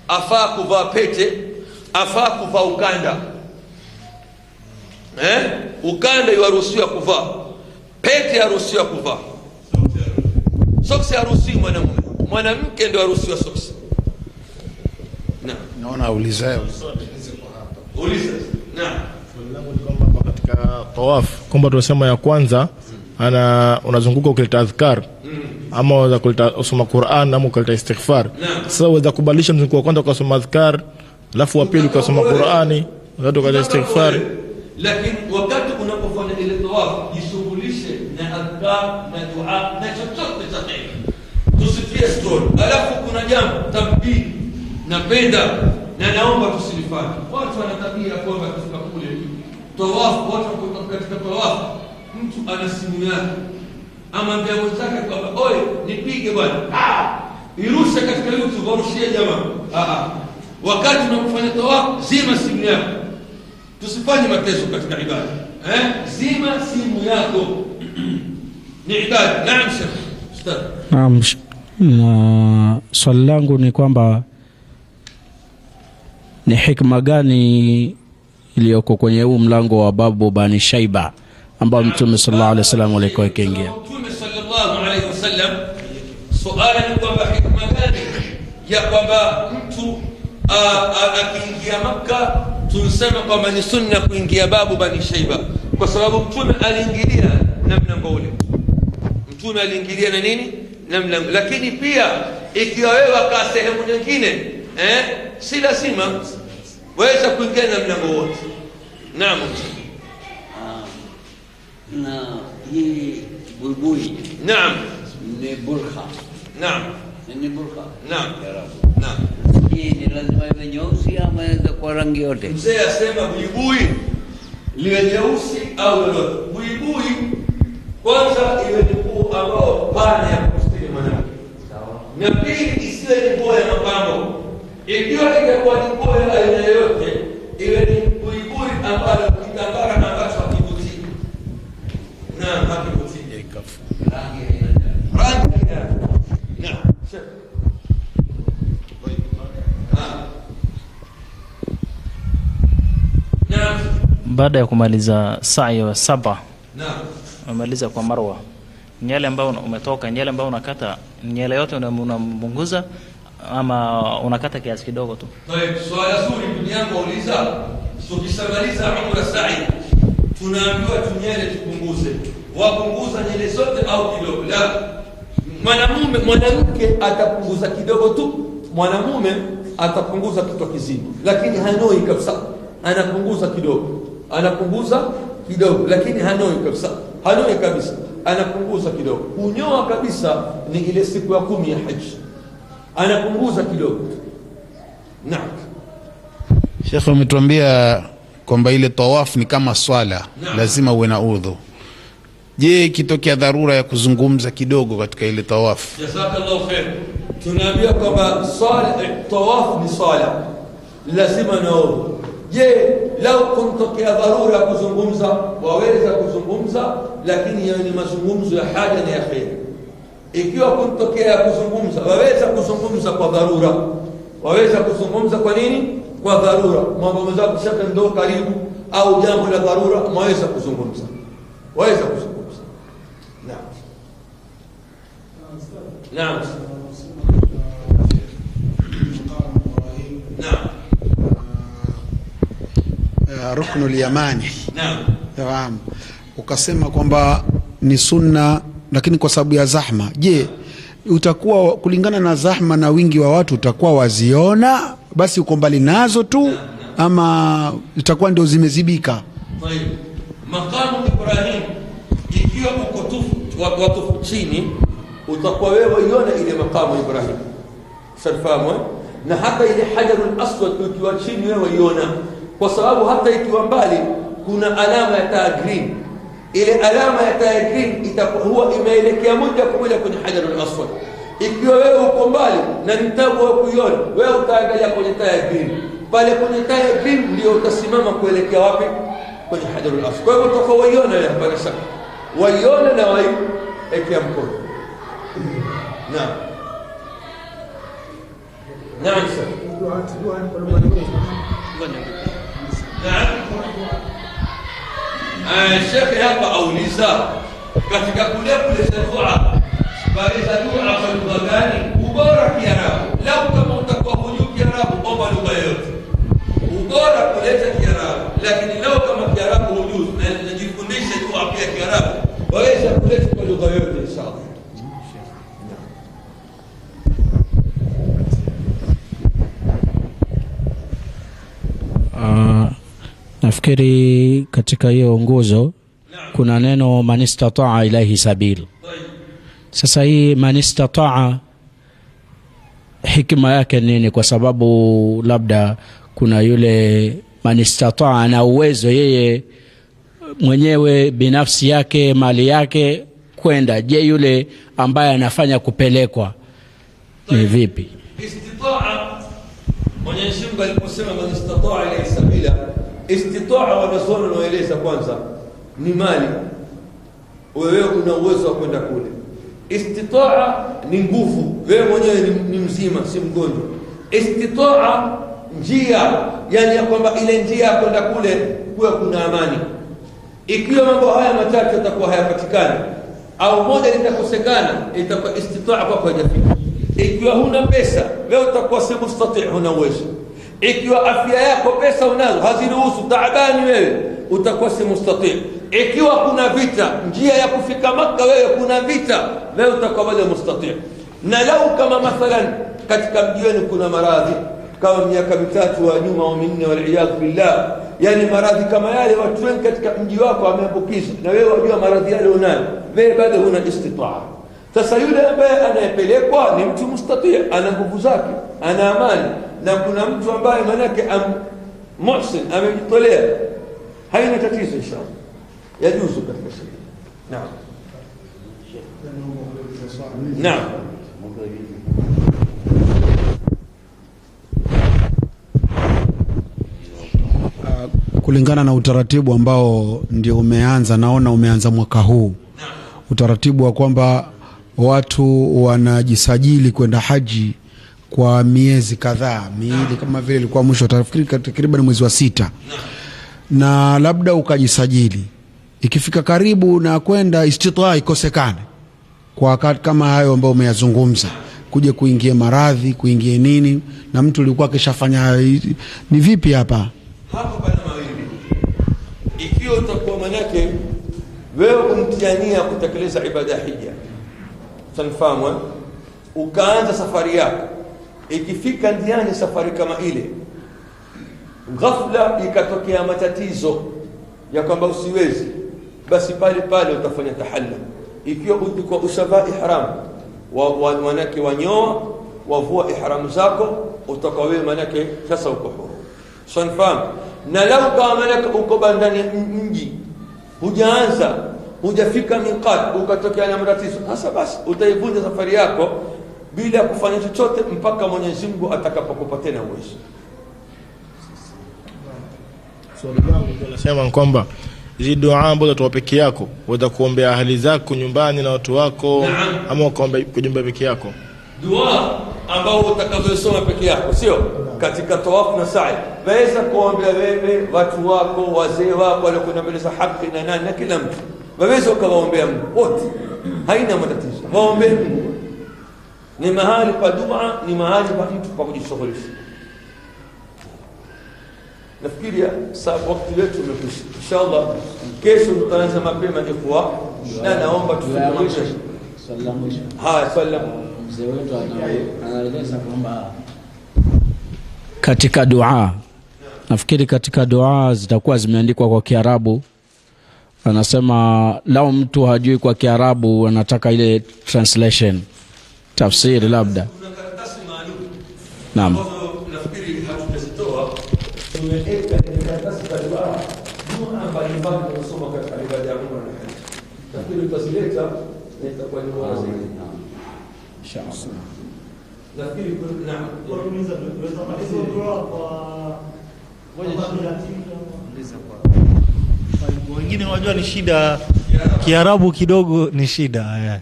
afaa kuvaa pete, afaa kuvaa ukanda. ukanda yaruhusiwa kuvaa, pete yaruhusiwa kuvaa, soksi yaruhusiwa mwanamume, mwanamke ndio yaruhusiwa soksi. Naona uliza. Naam. Kwamba katika tawaf kwamba tunasema ya kwanza unazunguka ukileta adhkar ama unaweza kuleta usoma Qur'an ama kuleta istighfar. Sasa unaweza kubadilisha mzunguko wa kwanza ukasoma adhkar, alafu wa pili ukasoma Qur'ani, alafu ukasoma istighfar. Lakini wakati unapofanya ile tawaf jishughulishe na adhkar na dua na chochote cha khair. Tusifie scroll. Alafu kuna jambo tabdil napenda na naomba tusilifanye. Watu wana tabia kwamba katika kule tawaf, watu katika tawaf mtu ana simu yake ama mbia mwenzake kwamba oye nipige bwana, irusha katika YouTube warushie jamaa. Wakati unapofanya tawaf zima simu yako, tusifanye mateso katika ibada. Zima simu yako, ni ibada. Naam Sheikh Ustadh. Naam, na swali langu ni kwamba ni hikma gani iliyoko kwenye huu mlango wa babu Bani Shaiba ambao Mtume sallallahu alaihi wasallam alikuwa akiingia? Mtume sallallahu alaihi wasallam, swali ni kwamba hikma gani ya kwamba mtu akiingia Makka tunasema kwamba ni sunna kuingia babu Bani Shaiba, kwa sababu Mtume aliingilia na mlango ule. Mtume aliingilia na nini? Na mlango. Lakini pia ikiwa wewe wakaa sehemu nyingine si lazima waweza kuingia na mlango wote. Naam. Na hii buibui. Naam. Ni burqa. Naam. Ni burqa. Naam. Naam. Hii ni lazima iwe nyeusi ama inaweza kuwa rangi yote? Mzee asema buibui liwe nyeusi au lolote. Buibui kwanza iwe ni nguo ambao pana ya kustiri mwanamke. Sawa. Na pili isiwe ni nguo ya mapambo. Ikiwa ingekuwa ni nguo ya aina yoyote, iwe ni buibui ambalo kitambara ambacho hakivutii. Naam, hakivutii. Rangi ya naam. Naam. Baada ya kumaliza sa'i wa saba, naam, umaliza kwa Marwa, nyele ambao umetoka, nyele ambao unakata, nyele yote unampunguza ama unakata kiasi kidogo tu? Tayeb, swali zuri ndugu yangu uliza. Tukishamaliza umra sa'i tunaambiwa tunyele tupunguze. Wapunguza nyele zote au kidogo? La, mwanamke atapunguza kidogo tu, mwanamume atapunguza kitu kizima, lakini hanoi kabisa. Anapunguza kidogo, lakini hanoi kabisa, anapunguza kidogo. Kunyoa kabisa ni ile siku ya 10 ya haji, anapunguza kidogo. Naam. Sheikh, umetuambia kwamba ile tawaf ni kama swala, lazima uwe na udhu. Je, ikitokea dharura ya kuzungumza kidogo katika ile tawaf? Jazakallahu khair. Tunaambia kwamba tawaf ni swala, lazima na udhu. Je, lau kuntokea dharura kuzungumza, waweza kuzungumza, lakini yawe ni mazungumzo ya haja na ya khair. Ikiwa kuntokea kuzungumza, waweza kuzungumza kwa dharura. Waweza kuzungumza kwa nini? Kwa dharura. Mambo mzako shaka ndo karibu au jambo la dharura, waweza kuzungumza. Naam. Naam. Naam. Ruknul Yamani. Naam. Ukasema kwamba ni sunna, lakini kwa sababu ya zahma. Je, utakuwa kulingana na zahma na wingi wa watu utakuwa waziona basi uko mbali nazo tu, ama itakuwa ndio zimezibika? Tayeb, makamu Ibrahim ikiwa uko watu chini, utakuwa wewe iona ile makamu Ibrahim. Safahamu? Na hata ile hajarul aswad ukiwa chini wewe iona, kwa sababu hata ikiwa mbali kuna alama ya taa green. Ile alama ya taa green itakuwa imeelekea moja kwa moja kwenye hajarul aswad. Ikiwa wewe uko mbali na nitabu wa kuiona, wewe utaangalia kwenye taa green. Pale kwenye taa green ndio utasimama kuelekea wapi? Kwenye hajarul aswad. Kwa hivyo utakaoiona ya hapana shaka, waiona na waiwekea mkono. Naam. Naam sir. Shekhe hapa auliza katika kule dua, baliza dua kwa lugha gani? Ubora Kiarabu. Lau kama utakuwa hujui Kiarabu, omba lugha yoyote. Ubora kuleta Kiarabu, lakini lau kama Kiarabu hujui na najifundisha dua pia Kiarabu, waweza kuleta kwa lugha yoyote inshallah. Nafikiri katika hiyo nguzo kuna neno man istataa ilahi sabil. Sasa hii man istataa hikma yake nini? Kwa sababu labda kuna yule man istataa ana uwezo yeye mwenyewe binafsi yake mali yake kwenda. Je, yule ambaye anafanya kupelekwa ni vipi? Istitaa, Mwenyezi Mungu aliposema man istataa ilahi sabila, istitaa wanazuoni wanaeleza kwanza ni mali, wewe una uwezo wa kwenda kule. Istitaa ni nguvu, wewe mwenyewe ni mzima, si mgonjwa. Istitaa njia, yani ya kwamba ile njia ya kwenda kule kuwa kuna amani. Ikiwa mambo haya matatu yatakuwa hayapatikani au moja litakosekana, itakuwa istitaa kwako haijafika. Ikiwa huna pesa, wewe utakuwa si mustati', huna uwezo. Ikiwa afya yako pesa unazo haziruhusu, taabani wewe, utakuwa si mustati'. Ikiwa kuna vita, njia ya kufika Makka wewe kuna vita, wewe utakuwa bado mustati'. Na lau kama mathalan katika mji wenu kuna maradhi kama miaka mitatu wa nyuma au minne, wal billah, yani maradhi kama yale watu wengi katika mji wako wameambukizwa, na wewe wajua maradhi yale unayo, wewe bado huna istitaa. Sasa yule ambaye anayepelekwa ni mtu mustati', ana nguvu zake, ana amani, na kuna mtu ambaye manake muhsin, amejitolea, haina tatizo inshallah, yajuzu katika sheria. Naam. Naam. Kulingana na utaratibu ambao ndio umeanza, naona umeanza mwaka huu, utaratibu wa kwamba watu wanajisajili kwenda haji kwa miezi kadhaa miili, kama vile ilikuwa mwisho takriban mwezi wa 6, na labda ukajisajili, ikifika karibu na kwenda istitaa ikosekane kwa wakati kama hayo ambao umeyazungumza, kuja kuingia maradhi, kuingia nini, na mtu alikuwa akishafanya, ni vipi hapa? Hapo pana mawili. Ikiwa utakuwa manake wewe umtiania kutekeleza ibada ya hija, sanfahamu, ukaanza safari yako, ikifika ndiani safari kama ile ghafla ikatokea matatizo ya kwamba usiwezi, basi pale pale utafanya tahallul. Ikiwa ulikuwa ushavaa ihram, manake wanyoa, wavua ihram zako, utakuwa wewe manake sasa uko huru. Sanfahamu. Na lau kama manake uko bandani mji, hujafika miqat, ukatokea na matatizo, sasa basi utaivunja safari yako bila kufanya chochote mpaka Mwenyezi Mungu atakapokupa tena uwezo. Swali langu linasema kwamba hizi dua ambazo tuwa peke yako, waweza kuombea ahli zako nyumbani na watu wako, ama ukaomba kujumba peke yako? Dua ambao utakazosoma peke yako, sio katika tawafu na sa'i, waweza kuombea wewe, watu wako, wazee wako waliokuwa mbele za haki na nani na kila mtu, waweza ukawaombea Mungu wote, haina matatizo. Waombee Mungu, ni mahali pa dua, ni mahali pa mtu pa kujishughulisha. Nafikiri sababu wakati wetu umekwisha. Inshallah kesho tutaanza mapema ikhwa, na naomba tufunge Salamu. Mzee wetu anaeleza kwamba katika dua, nafikiri katika dua zitakuwa zimeandikwa kwa Kiarabu. Anasema lao mtu hajui kwa Kiarabu, anataka ile translation, tafsiri labda. Kuna karatasi maalum. Naam. Nafikiri hatutazitoa. Tumeweka karatasi za dua mbalimbali tunasoma katika ibada ya Umra. Nafikiri tutazileta na itakuwa ni bora zaidi. Inshallah. Nafikiri naam. Wengine wajua ni shida Kiarabu kidogo ni shida. Yani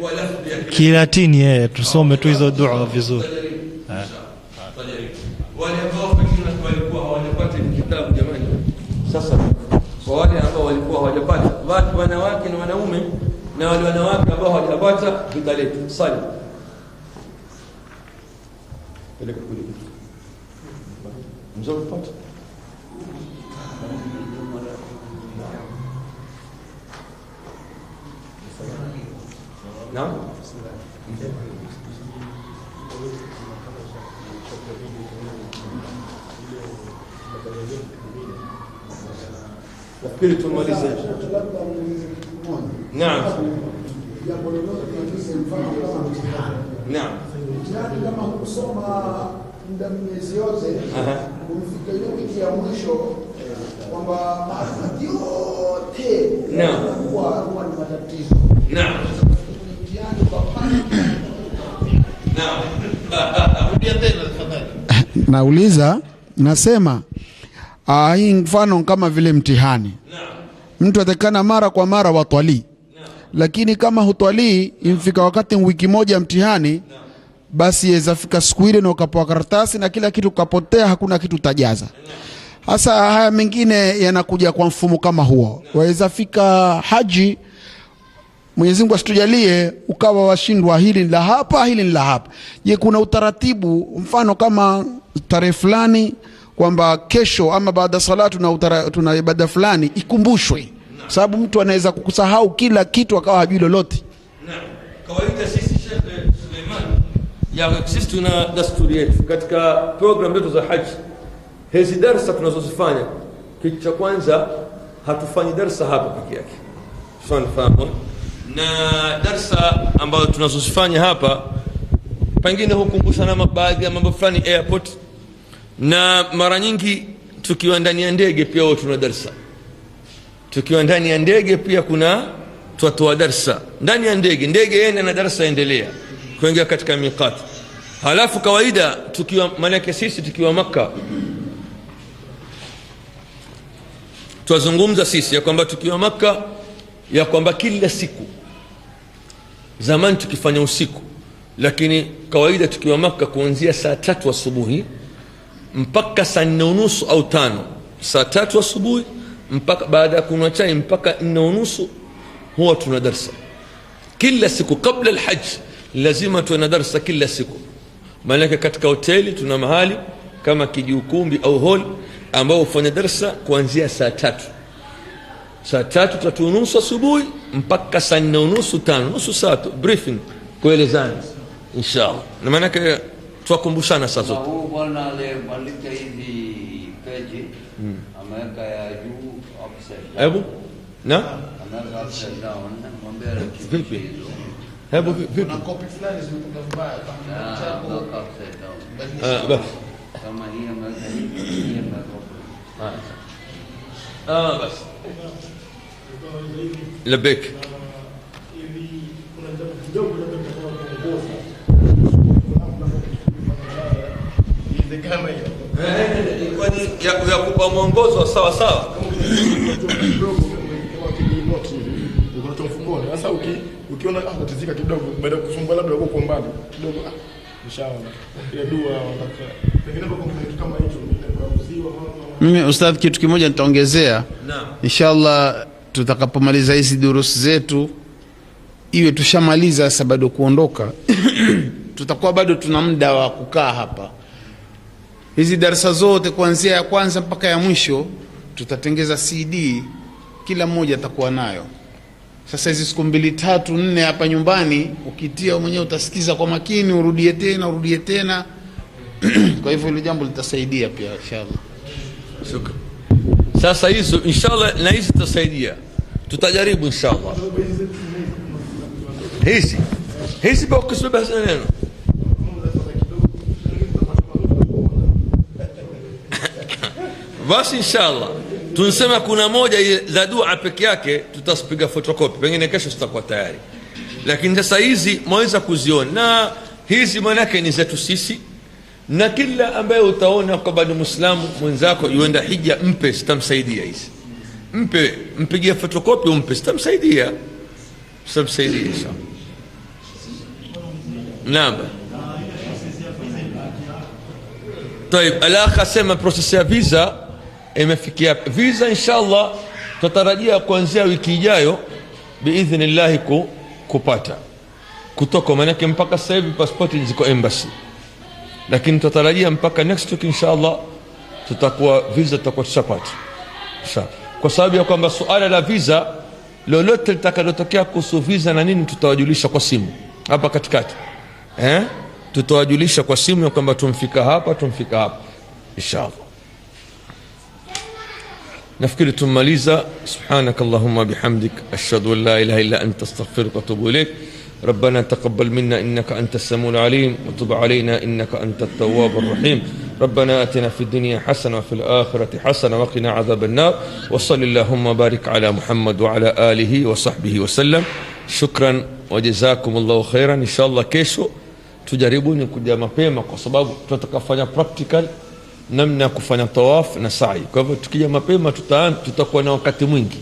kwa lafzi ya Kilatini tusome tu hizo dua vizuri. Wale ambao pengine walikuwa hawajapata kitabu, jamani, sasa kwa wale hawajapata, watu wanawake na wanaume, na wale wanawake ambao hawajapata vitaleta sali peleka kule mzao pata. Naam, nafikiri tumalize. Naam, naam, kama kusoma muda miezi yote kumfika ile wiki ya mwisho kwamba maarifa yote huwa ni matatizo. naam, Nauliza, nasema hii mfano kama vile mtihani. Mtu atakana mara kwa mara watwali. Lakini kama hutwali imfika wakati wiki moja mtihani, basi yaweza fika siku ile na ukapoa karatasi na kila kitu kapotea, hakuna kitu tajaza. Hasa haya mengine yanakuja kwa mfumo kama huo. Waweza fika haji, Mwenyezi Mungu asitujalie ukawa washindwa, hili ni la hapa, hili ni la hapa. Je, kuna utaratibu mfano kama tarehe fulani kwamba kesho ama baada salatu tuna ibada fulani ikumbushwe? Sababu mtu anaweza kukusahau kila kitu akawa hajui lolote. Kawaida sisi Sheikh Suleiman, ya sisi tuna desturi yetu katika program zetu za haji. Hizi darasa tunazozifanya, kitu cha kwanza hatufanyi darasa hapa peke yake. Tunafahamu na darasa ambazo tunazozifanya hapa pengine hukumbushana baadhi ya mambo fulani airport, na mara nyingi tukiwa ndani ya ndege pia tuna darasa. Tukiwa ndani ya ndege pia kuna tuatoa darasa ndani ya ndege yeye na darasa endelea kuingia katika miqat. Halafu kawaida tukiwa malaki sisi tukiwa Makkah tuwazungumza sisi ya kwamba tukiwa Makkah ya kwamba kila siku, zamani tukifanya usiku, lakini kawaida tukiwa Makkah kuanzia saa 3 asubuhi mpaka saa 4:30 au 5, saa 3 asubuhi mpaka baada ya kunywa chai mpaka 4:30 huwa tuna darasa kila siku. Kabla alhajj lazima tuna darasa kila siku, maana katika hoteli tuna mahali kama kijiukumbi au hall ambao hufanya darasa kuanzia saa 3, saa 3:30 asubuhi mpaka saa 4:30 5, nusu saa briefing kuelezana inshallah. Na maana yake tuwakumbushana saa zote. Bwana aliyemaliza hizi peji ameweka ya juu upside down. Hebu na Anaweka upside down, mwambie vipi? Hebu vipi? Kuna copy fulani zimetoka vibaya anaweka upside down. Basi Kama hii ameweka hii ameweka. basi labek ya kupa mwongozo sawa sawa. Sasa ukiona tatizika kidogo baada ya kusumbua labda uko mbali kidogo, inshallah ya dua pengine kwa kitu kama hicho nitakuziwa. Mimi ustadh, kitu kimoja nitaongezea. Naam, inshallah tutakapomaliza hizi durusi zetu iwe tushamaliza, sasa bado kuondoka tutakuwa bado tuna muda wa kukaa hapa. Hizi darasa zote kuanzia ya kwanza mpaka ya mwisho tutatengeza CD, kila mmoja atakuwa nayo. Sasa hizi siku 2 3 4 hapa nyumbani ukitia mwenyewe utasikiza kwa makini, urudie tena kwa hivyo ile jambo litasaidia pia inshallah. shukran. Sasa hizo inshallah na hizi tutasaidia, tutajaribu inshallah. Hizi kwa kusubiri neno basi inshallah. Tunasema kuna moja za dua peke yake tutaspiga photocopy, pengine kesho tutakuwa tayari, lakini sasa hizi mwaweza kuziona, na hizi maana yake ni zetu sisi, na kila ambaye utaona kwamba ni Muislamu mwenzako yuenda hija mpe, sitamsaidia hizi, mpigie photocopy umpe, sitamsaidia inshallah. Naam. طيب الاخ اسمع process ya visa imefikia. Visa inshallah tutarajia kuanzia wiki ijayo biidhnillah kupata kutoka, manake mpaka sasa hivi pasipoti ziko embassy, lakini tutarajia mpaka next week inshallah tutakuwa visa tutakuwa tushapata kwa sababu ya kwamba suala la visa lolote litakalotokea kuhusu visa na nini tutawajulisha kwa simu hapa katikati, tutawajulisha kwa simu ya kwamba tumfika hapa inshallah. nafikiri tumaliza. subhanakallahumma bihamdik ashhadu an la ilaha illa anta astaghfiruka wa atubu ilaik. ربنا تقبل منا إنك أنت السميع العليم وتب علينا إنك أنت التواب الرحيم. ربنا آتنا في الدنيا حسنة وفي الآخرة حسنة وقنا عذاب النار. وصل اللهم بارك على محمد وعلى آله وصحبه وسلم. شكرا وجزاكم الله خيرا. إن شاء الله kesho tujaribuni kuja mapema kwa sababu tutakafanya practical namna kufanya tawaf na sa'i. Kwa hivyo tukija mapema tutakuwa na wakati mwingi.